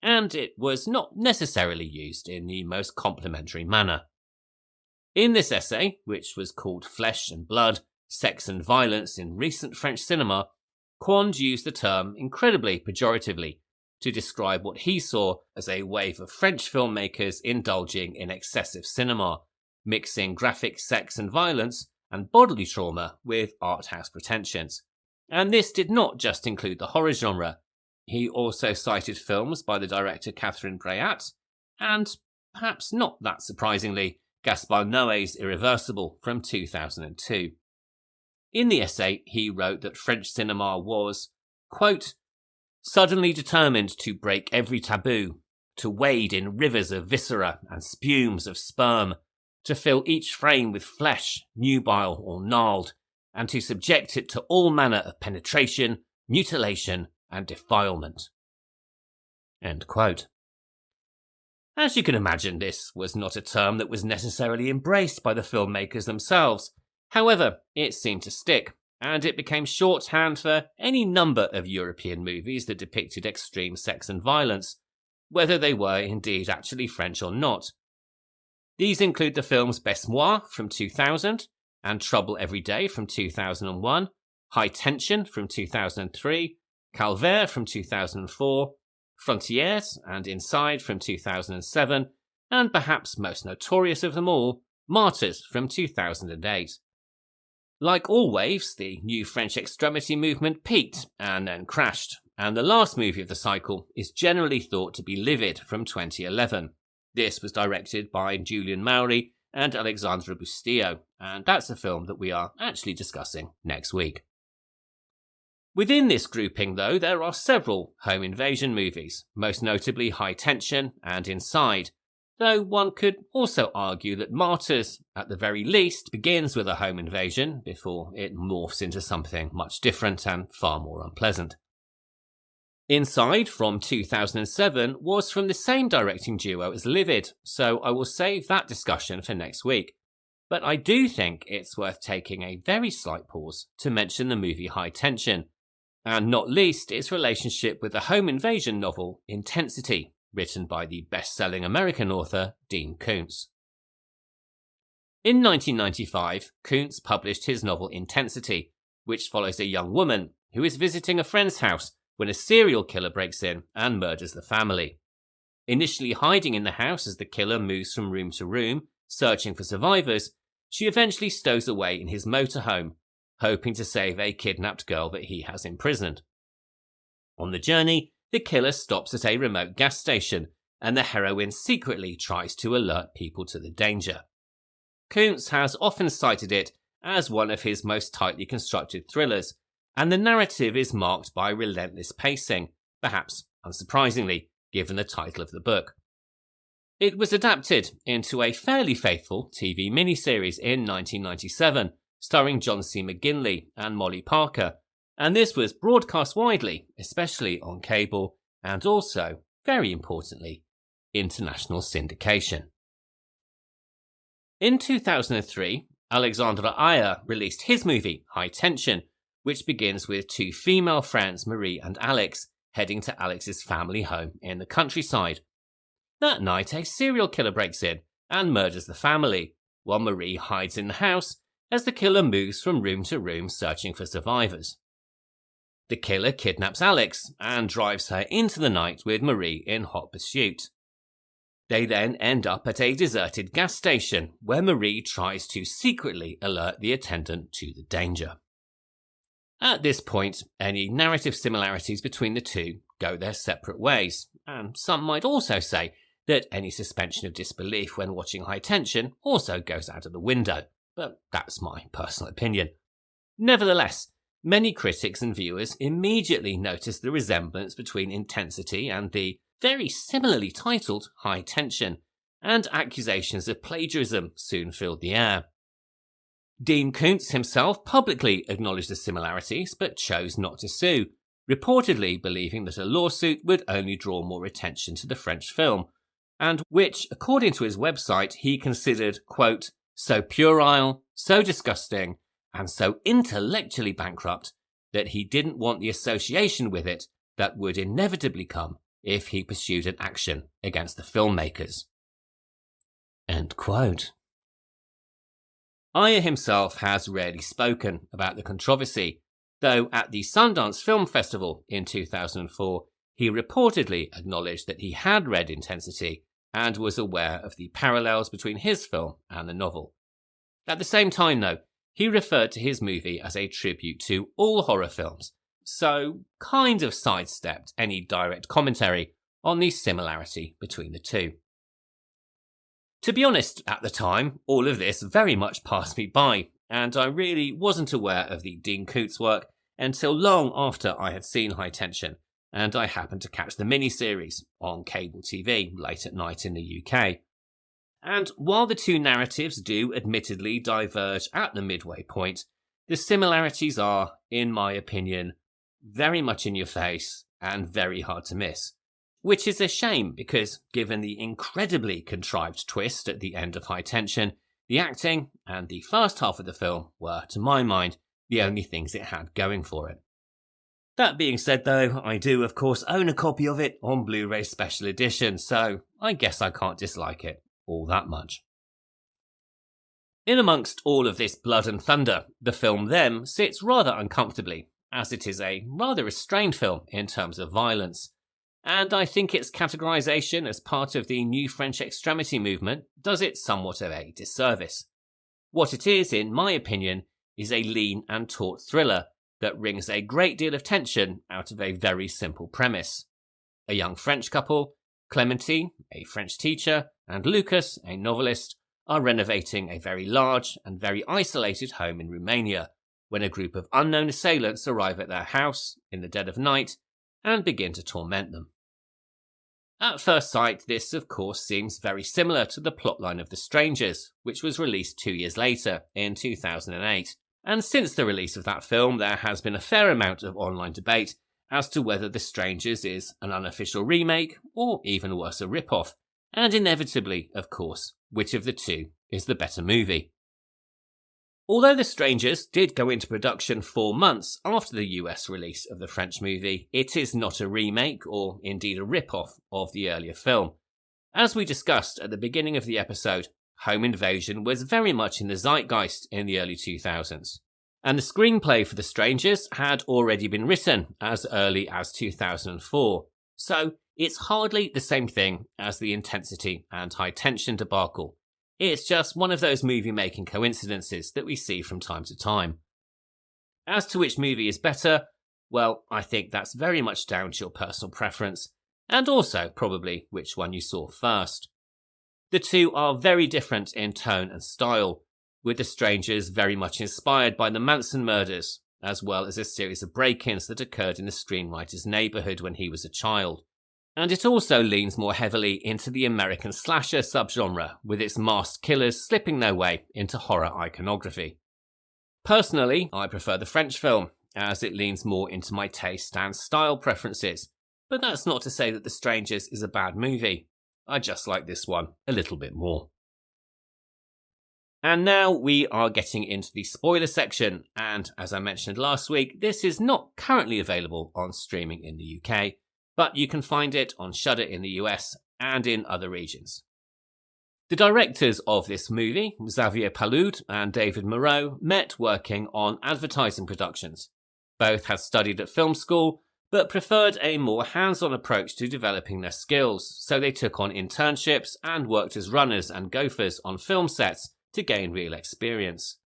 and it was not necessarily used in the most complimentary manner. In this essay, which was called Flesh and Blood, Sex and Violence in Recent French Cinema, Quand used the term incredibly pejoratively to describe what he saw as a wave of French filmmakers indulging in excessive cinema, mixing graphic sex and violence and bodily trauma with art house pretensions. And this did not just include the horror genre. He also cited films by the director Catherine Breillat, and, perhaps not that surprisingly, Gaspar Noé's Irreversible from 2002. In the essay, he wrote that French cinema was, quote, suddenly determined to break every taboo, to wade in rivers of viscera and spumes of sperm, to fill each frame with flesh, nubile or gnarled, and to subject it to all manner of penetration, mutilation, and defilement. End quote. As you can imagine, this was not a term that was necessarily embraced by the filmmakers themselves. However, it seemed to stick, and it became shorthand for any number of European movies that depicted extreme sex and violence, whether they were indeed actually French or not. These include the films Baisse-moi from 2000, and Trouble Every Day from 2001, High Tension from 2003, Calvaire from 2004, Frontières and Inside from 2007, and perhaps most notorious of them all, Martyrs from 2008. Like all waves, the New French Extremity movement peaked and then crashed, and the last movie of the cycle is generally thought to be Livid from 2011. This was directed by Julien Maury and Alexandre Bustillo, and that's a film that we are actually discussing next week. Within this grouping, though, there are several home invasion movies, most notably High Tension and Inside, though one could also argue that Martyrs, at the very least, begins with a home invasion before it morphs into something much different and far more unpleasant. Inside, from 2007, was from the same directing duo as Livid, so I will save that discussion for next week. But I do think it's worth taking a very slight pause to mention the movie High Tension, and not least its relationship with the home invasion novel Intensity, written by the best-selling American author Dean Koontz. In 1995, Koontz published his novel Intensity, which follows a young woman who is visiting a friend's house when a serial killer breaks in and murders the family. Initially hiding in the house as the killer moves from room to room, searching for survivors, she eventually stows away in his motorhome, hoping to save a kidnapped girl that he has imprisoned. On the journey, the killer stops at a remote gas station, and the heroine secretly tries to alert people to the danger. Koontz has often cited it as one of his most tightly constructed thrillers, and the narrative is marked by relentless pacing, perhaps unsurprisingly, given the title of the book. It was adapted into a fairly faithful TV miniseries in 1997, starring John C. McGinley and Molly Parker, and this was broadcast widely, especially on cable, and also, very importantly, international syndication. In 2003, Alexandre Ayer released his movie, High Tension, which begins with two female friends, Marie and Alex, heading to Alex's family home in the countryside. That night, a serial killer breaks in and murders the family, while Marie hides in the house as the killer moves from room to room searching for survivors. The killer kidnaps Alex and drives her into the night with Marie in hot pursuit. They then end up at a deserted gas station where Marie tries to secretly alert the attendant to the danger. At this point, any narrative similarities between the two go their separate ways, and some might also say that any suspension of disbelief when watching High Tension also goes out of the window, but that's my personal opinion. Nevertheless, many critics and viewers immediately noticed the resemblance between Intensity and the very similarly titled High Tension, and accusations of plagiarism soon filled the air. Dean Koontz himself publicly acknowledged the similarities but chose not to sue, reportedly believing that a lawsuit would only draw more attention to the French film, and which, according to his website, he considered, quote, so puerile, so disgusting, and so intellectually bankrupt that he didn't want the association with it that would inevitably come if he pursued an action against the filmmakers. End quote. Ayer himself has rarely spoken about the controversy, though at the Sundance Film Festival in 2004, he reportedly acknowledged that he had read Intensity and was aware of the parallels between his film and the novel. At the same time, though, he referred to his movie as a tribute to all horror films, so kind of sidestepped any direct commentary on the similarity between the two. To be honest, at the time, all of this very much passed me by, and I really wasn't aware of the Dean Koontz work until long after I had seen High Tension, and I happened to catch the miniseries on cable TV late at night in the UK. And while the two narratives do admittedly diverge at the midway point, the similarities are, in my opinion, very much in your face and very hard to miss. Which is a shame because, given the incredibly contrived twist at the end of High Tension, the acting and the first half of the film were, to my mind, the only things it had going for it. That being said though, I do of course own a copy of it on Blu-ray Special Edition, so I guess I can't dislike it all that much. In amongst all of this blood and thunder, the film Them sits rather uncomfortably, as it is a rather restrained film in terms of violence. And I think its categorization as part of the new French extremity movement does it somewhat of a disservice. What it is, in my opinion, is a lean and taut thriller that wrings a great deal of tension out of a very simple premise. A young French couple, Clémentine, a French teacher, and Lucas, a novelist, are renovating a very large and very isolated home in Romania when a group of unknown assailants arrive at their house in the dead of night and begin to torment them. At first sight, this of course seems very similar to the plotline of The Strangers, which was released 2 years later, in 2008. And since the release of that film, there has been a fair amount of online debate as to whether The Strangers is an unofficial remake, or even worse, a rip-off, and inevitably, of course, which of the two is the better movie. Although The Strangers did go into production 4 months after the US release of the French movie, it is not a remake or indeed a rip-off of the earlier film. As we discussed at the beginning of the episode, home invasion was very much in the zeitgeist in the early 2000s, and the screenplay for The Strangers had already been written as early as 2004, so it's hardly the same thing as the Intensity and High Tension debacle. It's just one of those movie-making coincidences that we see from time to time. As to which movie is better, well, I think that's very much down to your personal preference, and also probably which one you saw first. The two are very different in tone and style, with The Strangers very much inspired by the Manson murders, as well as a series of break-ins that occurred in the screenwriter's neighbourhood when he was a child. And it also leans more heavily into the American slasher subgenre, with its masked killers slipping their way into horror iconography. Personally, I prefer the French film, as it leans more into my taste and style preferences. But that's not to say that The Strangers is a bad movie. I just like this one a little bit more. And now we are getting into the spoiler section, and as I mentioned last week, this is not currently available on streaming in the UK, but you can find it on Shudder in the US and in other regions. The directors of this movie, Xavier Palud and David Moureau, met working on advertising productions. Both had studied at film school, but preferred a more hands-on approach to developing their skills, so they took on internships and worked as runners and gophers on film sets to gain real experience.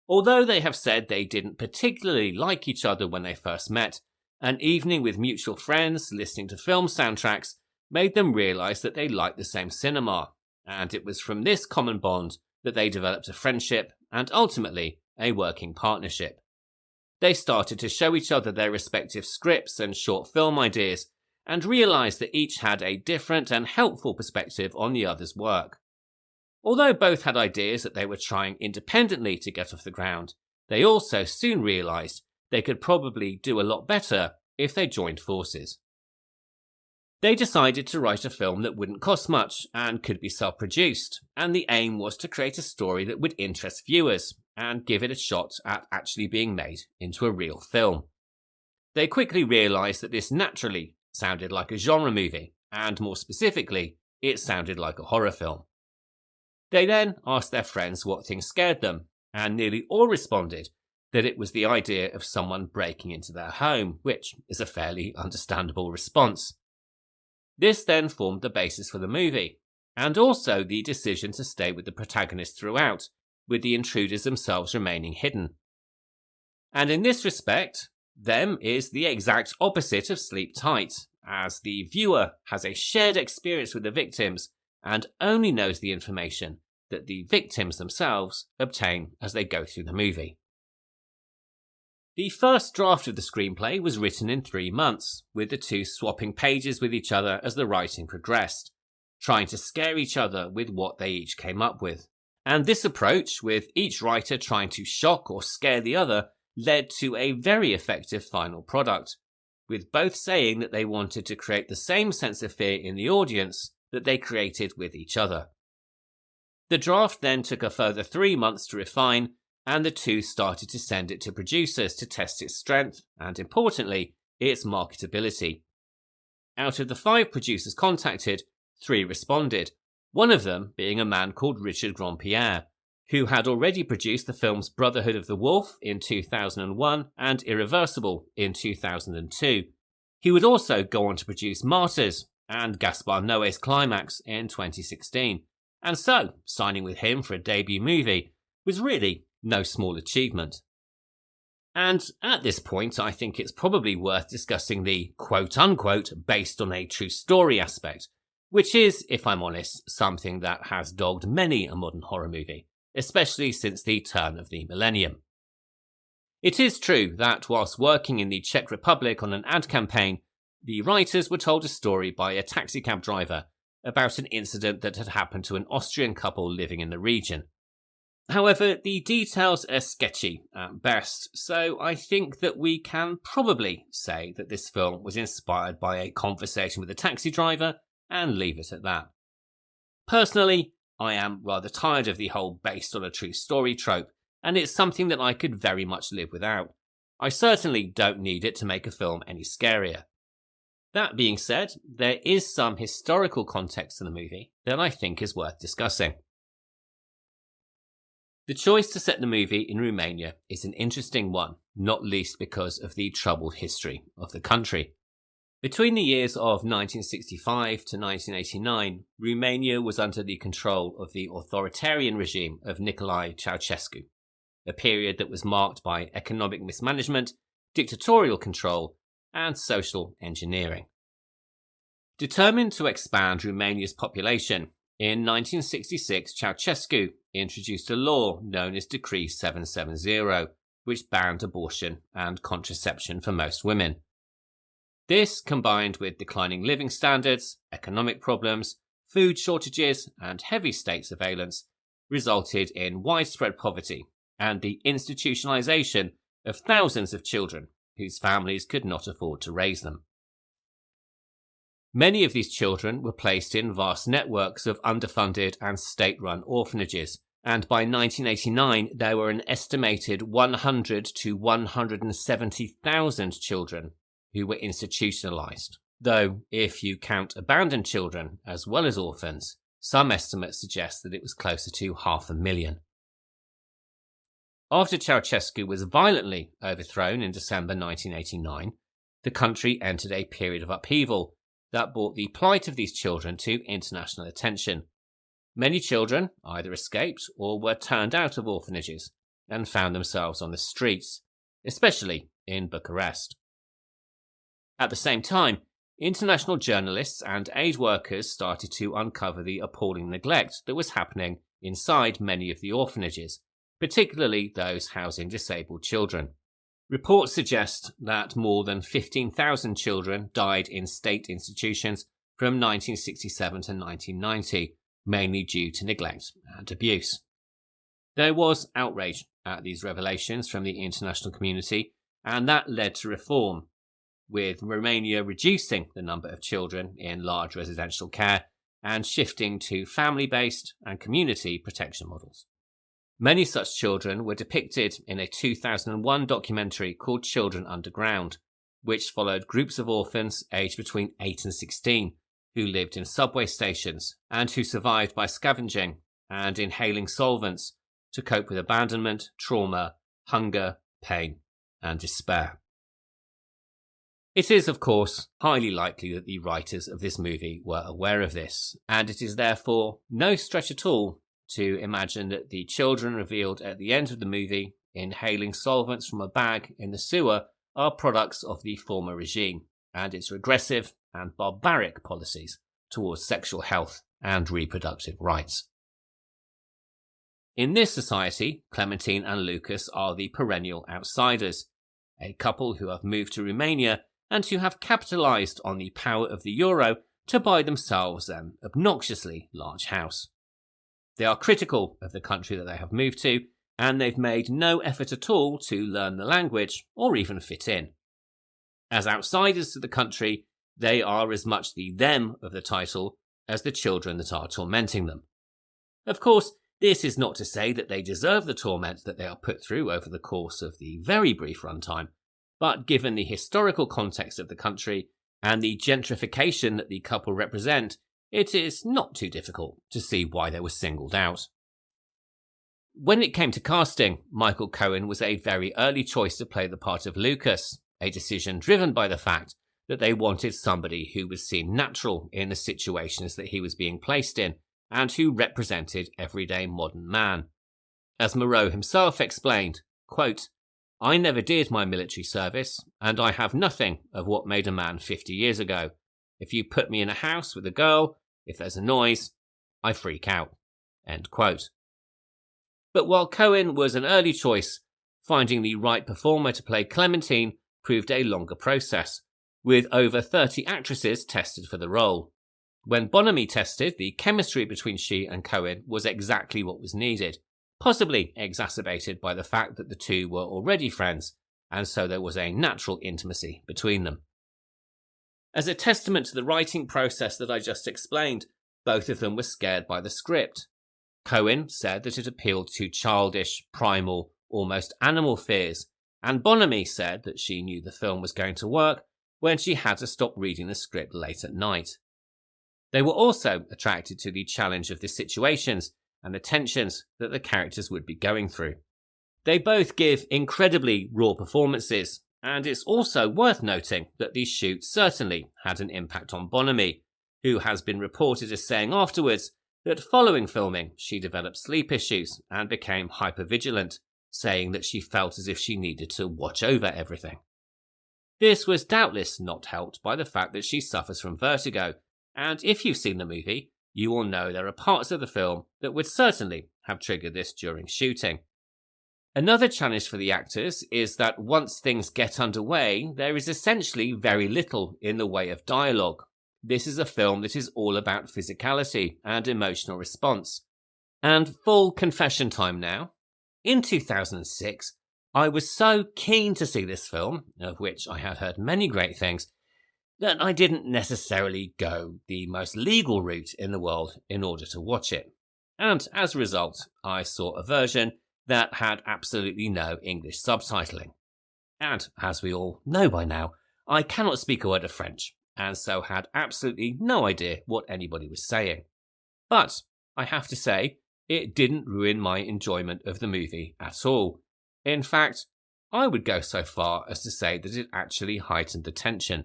Although they have said they didn't particularly like each other when they first met, an evening with mutual friends listening to film soundtracks made them realise that they liked the same cinema, and it was from this common bond that they developed a friendship and ultimately a working partnership. They started to show each other their respective scripts and short film ideas and realised that each had a different and helpful perspective on the other's work. Although both had ideas that they were trying independently to get off the ground, they also soon realised they could probably do a lot better if they joined forces. They decided to write a film that wouldn't cost much and could be self-produced, and the aim was to create a story that would interest viewers and give it a shot at actually being made into a real film. They quickly realised that this naturally sounded like a genre movie, and more specifically, it sounded like a horror film. They then asked their friends what things scared them, and nearly all responded that it was the idea of someone breaking into their home, which is a fairly understandable response. This then formed the basis for the movie, and also the decision to stay with the protagonist throughout, with the intruders themselves remaining hidden. And in this respect, them is the exact opposite of Sleep Tight, as the viewer has a shared experience with the victims and only knows the information that the victims themselves obtain as they go through the movie. The first draft of the screenplay was written in 3 months, with the two swapping pages with each other as the writing progressed, trying to scare each other with what they each came up with. And this approach, with each writer trying to shock or scare the other, led to a very effective final product, with both saying that they wanted to create the same sense of fear in the audience that they created with each other. The draft then took a further 3 months to refine, and the two started to send it to producers to test its strength and, importantly, its marketability. Out of the 5 producers contacted, 3 responded, one of them being a man called Richard Grandpierre, who had already produced the films Brotherhood of the Wolf in 2001 and Irreversible in 2002. He would also go on to produce Martyrs and Gaspar Noé's Climax in 2016, and so signing with him for a debut movie was really no small achievement. And at this point, I think it's probably worth discussing the quote-unquote based on a true story aspect, which is, if I'm honest, something that has dogged many a modern horror movie, especially since the turn of the millennium. It is true that whilst working in the Czech Republic on an ad campaign, the writers were told a story by a taxicab driver about an incident that had happened to an Austrian couple living in the region. However, the details are sketchy at best, so I think that we can probably say that this film was inspired by a conversation with a taxi driver and leave it at that. Personally, I am rather tired of the whole based on a true story trope, and it's something that I could very much live without. I certainly don't need it to make a film any scarier. That being said, there is some historical context to the movie that I think is worth discussing. The choice to set the movie in Romania is an interesting one, not least because of the troubled history of the country. Between the years of 1965 to 1989, Romania was under the control of the authoritarian regime of Nicolae Ceausescu, a period that was marked by economic mismanagement, dictatorial control, and social engineering. Determined to expand Romania's population, in 1966 Ceausescu introduced a law known as Decree 770, which banned abortion and contraception for most women. This, combined with declining living standards, economic problems, food shortages, and heavy state surveillance, resulted in widespread poverty and the institutionalization of thousands of children whose families could not afford to raise them. Many of these children were placed in vast networks of underfunded and state-run orphanages, and by 1989 there were an estimated 100 to 170,000 children who were institutionalized. Though, if you count abandoned children as well as orphans, some estimates suggest that it was closer to 500,000. After Ceausescu was violently overthrown in December 1989, the country entered a period of upheaval that brought the plight of these children to international attention. Many children either escaped or were turned out of orphanages and found themselves on the streets, especially in Bucharest. At the same time, international journalists and aid workers started to uncover the appalling neglect that was happening inside many of the orphanages, particularly those housing disabled children. Reports suggest that more than 15,000 children died in state institutions from 1967 to 1990, mainly due to neglect and abuse. There was outrage at these revelations from the international community, and that led to reform, with Romania reducing the number of children in large residential care and shifting to family-based and community protection models. Many such children were depicted in a 2001 documentary called Children Underground, which followed groups of orphans aged between 8 and 16 who lived in subway stations and who survived by scavenging and inhaling solvents to cope with abandonment, trauma, hunger, pain, and despair. It is, of course, highly likely that the writers of this movie were aware of this, and it is therefore no stretch at all to imagine that the children revealed at the end of the movie, inhaling solvents from a bag in the sewer, are products of the former regime and its regressive and barbaric policies towards sexual health and reproductive rights. In this society, Clementine and Lucas are the perennial outsiders, a couple who have moved to Romania and who have capitalized on the power of the euro to buy themselves an obnoxiously large house. They are critical of the country that they have moved to, and they've made no effort at all to learn the language or even fit in. As outsiders to the country, they are as much the them of the title as the children that are tormenting them. Of course, this is not to say that they deserve the torment that they are put through over the course of the very brief runtime, but given the historical context of the country and the gentrification that the couple represent, it is not too difficult to see why they were singled out. When it came to casting, Michael Cohen was a very early choice to play the part of Lucas, a decision driven by the fact that they wanted somebody who was seen natural in the situations that he was being placed in and who represented everyday modern man. As Moureau himself explained, quote, "I never did my military service, and I have nothing of what made a man 50 years ago. If you put me in a house with a girl, if there's a noise, I freak out." End quote. But while Cohen was an early choice, finding the right performer to play Clementine proved a longer process, with over 30 actresses tested for the role. When Bonamy tested, the chemistry between she and Cohen was exactly what was needed, possibly exacerbated by the fact that the two were already friends, and so there was a natural intimacy between them. As a testament to the writing process that I just explained, both of them were scared by the script. Cohen said that it appealed to childish, primal, almost animal fears, and Bonamy said that she knew the film was going to work when she had to stop reading the script late at night. They were also attracted to the challenge of the situations and the tensions that the characters would be going through. They both give incredibly raw performances, and it's also worth noting that these shoots certainly had an impact on Bonamy, who has been reported as saying afterwards that following filming she developed sleep issues and became hypervigilant, saying that she felt as if she needed to watch over everything. This was doubtless not helped by the fact that she suffers from vertigo, and if you've seen the movie, you will know there are parts of the film that would certainly have triggered this during shooting. Another challenge for the actors is that once things get underway, there is essentially very little in the way of dialogue. This is a film that is all about physicality and emotional response. And full confession time now, In 2006, I was so keen to see this film, of which I had heard many great things, that I didn't necessarily go the most legal route in the world in order to watch it. And as a result, I saw a version that had absolutely no English subtitling. And as we all know by now, I cannot speak a word of French, and so had absolutely no idea what anybody was saying. But I have to say, it didn't ruin my enjoyment of the movie at all. In fact, I would go so far as to say that it actually heightened the tension.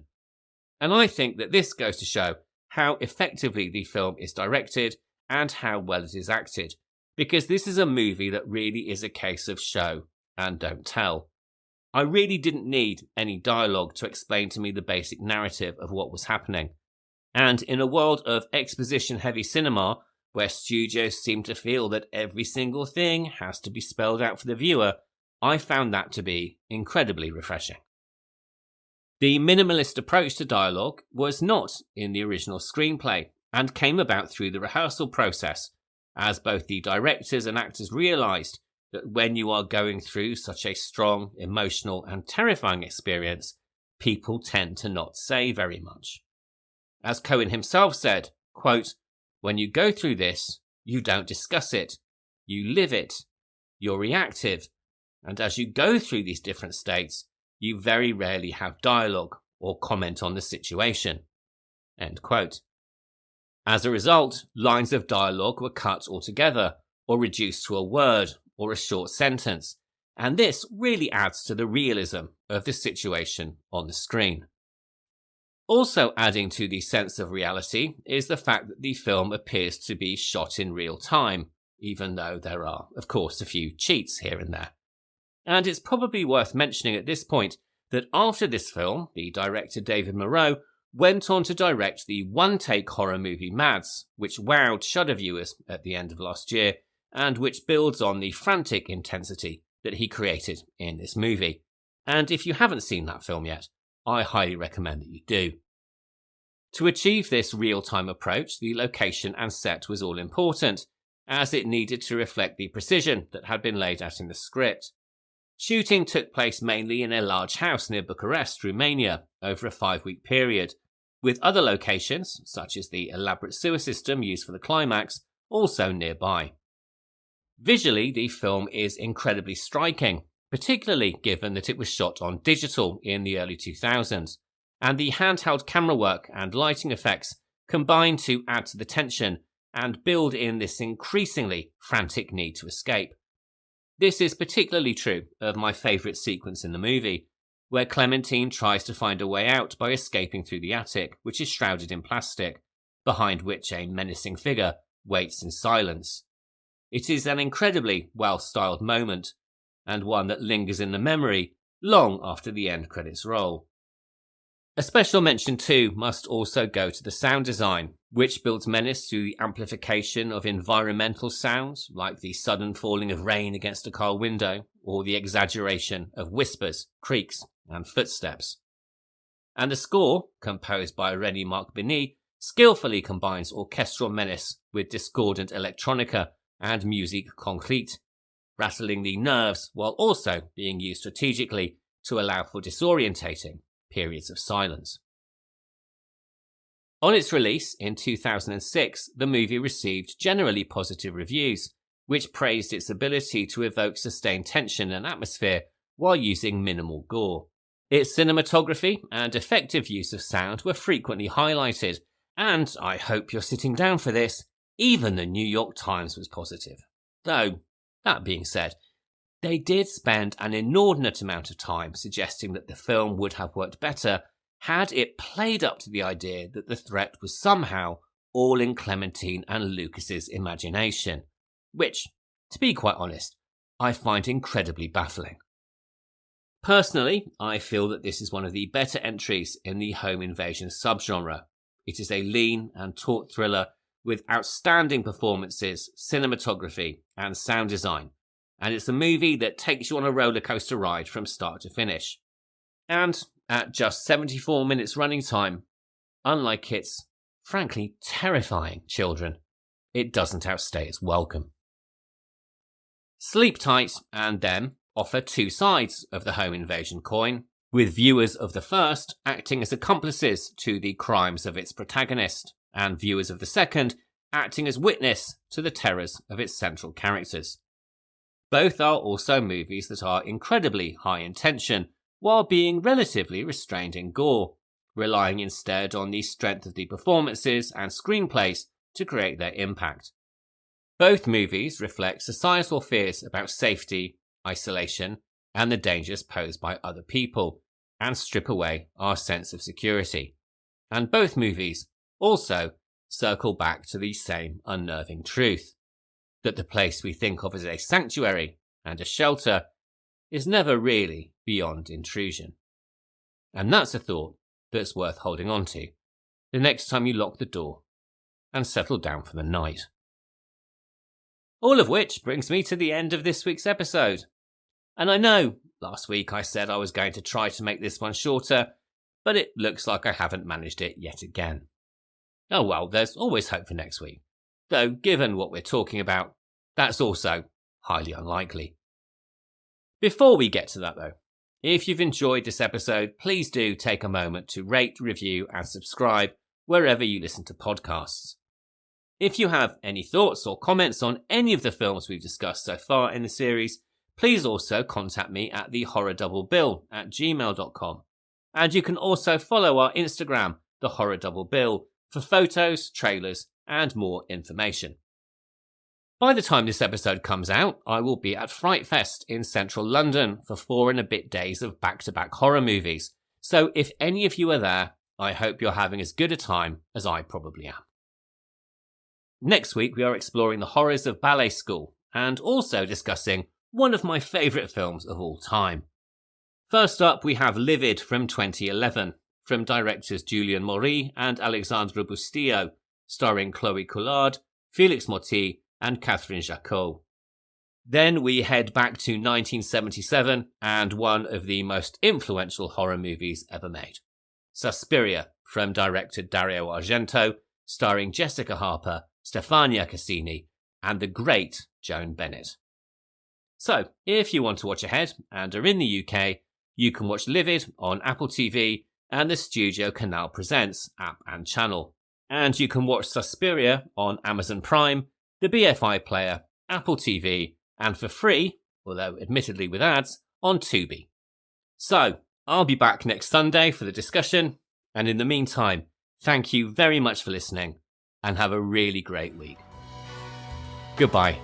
And I think that this goes to show how effectively the film is directed and how well it is acted, because this is a movie that really is a case of show and don't tell. I really didn't need any dialogue to explain to me the basic narrative of what was happening. And in a world of exposition-heavy cinema, where studios seem to feel that every single thing has to be spelled out for the viewer, I found that to be incredibly refreshing. The minimalist approach to dialogue was not in the original screenplay and came about through the rehearsal process, as both the directors and actors realised that when you are going through such a strong, emotional and terrifying experience, people tend to not say very much. As Cohen himself said, quote, "When you go through this, you don't discuss it, you live it, you're reactive, and as you go through these different states, you very rarely have dialogue or comment on the situation." End quote. As a result, lines of dialogue were cut altogether, or reduced to a word or a short sentence, and this really adds to the realism of the situation on the screen. Also adding to the sense of reality is the fact that the film appears to be shot in real time, even though there are, of course, a few cheats here and there. And it's probably worth mentioning at this point that after this film, the director David Moureau went on to direct the one-take horror movie Mads, which wowed Shudder viewers at the end of last year, and which builds on the frantic intensity that he created in this movie. And if you haven't seen that film yet, I highly recommend that you do. To achieve this real-time approach, the location and set was all important, as it needed to reflect the precision that had been laid out in the script. Shooting took place mainly in a large house near Bucharest, Romania, over a 5-week period, with other locations, such as the elaborate sewer system used for the climax, also nearby. Visually, the film is incredibly striking, particularly given that it was shot on digital in the early 2000s, and the handheld camera work and lighting effects combine to add to the tension and build in this increasingly frantic need to escape. This is particularly true of my favourite sequence in the movie, where Clementine tries to find a way out by escaping through the attic, which is shrouded in plastic, behind which a menacing figure waits in silence. It is an incredibly well-styled moment, and one that lingers in the memory long after the end credits roll. A special mention too must also go to the sound design, which builds menace through the amplification of environmental sounds like the sudden falling of rain against a car window, or the exaggeration of whispers, creaks and footsteps. And the score, composed by René Marc Beny, skillfully combines orchestral menace with discordant electronica and musique concrète, rattling the nerves while also being used strategically to allow for disorientating periods of silence. On its release in 2006, the movie received generally positive reviews, which praised its ability to evoke sustained tension and atmosphere while using minimal gore. Its cinematography and effective use of sound were frequently highlighted, and I hope you're sitting down for this, even the New York Times was positive. Though, that being said, they did spend an inordinate amount of time suggesting that the film would have worked better had it played up to the idea that the threat was somehow all in Clementine and Lucas's imagination, which, to be quite honest, I find incredibly baffling. Personally, I feel that this is one of the better entries in the home invasion subgenre. It is a lean and taut thriller with outstanding performances, cinematography and sound design, and it's a movie that takes you on a roller coaster ride from start to finish. And at just 74 minutes running time, unlike its, frankly, terrifying children, it doesn't outstay its welcome. Sleep Tight and them offer two sides of the home invasion coin, with viewers of the first acting as accomplices to the crimes of its protagonist, and viewers of the second acting as witness to the terrors of its central characters. Both are also movies that are incredibly high in tension, while being relatively restrained in gore, relying instead on the strength of the performances and screenplays to create their impact. Both movies reflect societal fears about safety, isolation, and the dangers posed by other people, and strip away our sense of security. And both movies also circle back to the same unnerving truth, that the place we think of as a sanctuary and a shelter is never really beyond intrusion. And that's a thought that's worth holding on to the next time you lock the door and settle down for the night. All of which brings me to the end of this week's episode. And I know last week I said I was going to try to make this one shorter, but it looks like I haven't managed it yet again. Oh well, there's always hope for next week. Though, given what we're talking about, that's also highly unlikely. Before we get to that though, if you've enjoyed this episode, please do take a moment to rate, review and subscribe wherever you listen to podcasts. If you have any thoughts or comments on any of the films we've discussed so far in the series, please also contact me at thehorrordouble@gmail.com. And you can also follow our Instagram, The Horror Double Bill, for photos, trailers, and more information. By the time this episode comes out, I will be at Fright Fest in central London for 4 and a bit days of back-to-back horror movies. So if any of you are there, I hope you're having as good a time as I probably am. Next week, we are exploring the horrors of ballet school and also discussing one of my favourite films of all time. First up, we have Livid from 2011, from directors Julien Maury and Alexandre Bustillo, starring Chloé Collard, Félix Motti, and Catherine Jacot. Then we head back to 1977 and one of the most influential horror movies ever made, Suspiria, from director Dario Argento, starring Jessica Harper, Stefania Cassini, and the great Joan Bennett. So, if you want to watch ahead and are in the UK, you can watch Livid on Apple TV and the Studio Canal Presents app and channel. And you can watch Suspiria on Amazon Prime, the BFI Player, Apple TV, and for free, although admittedly with ads, on Tubi. So, I'll be back next Sunday for the discussion, and in the meantime, thank you very much for listening, and have a really great week. Goodbye.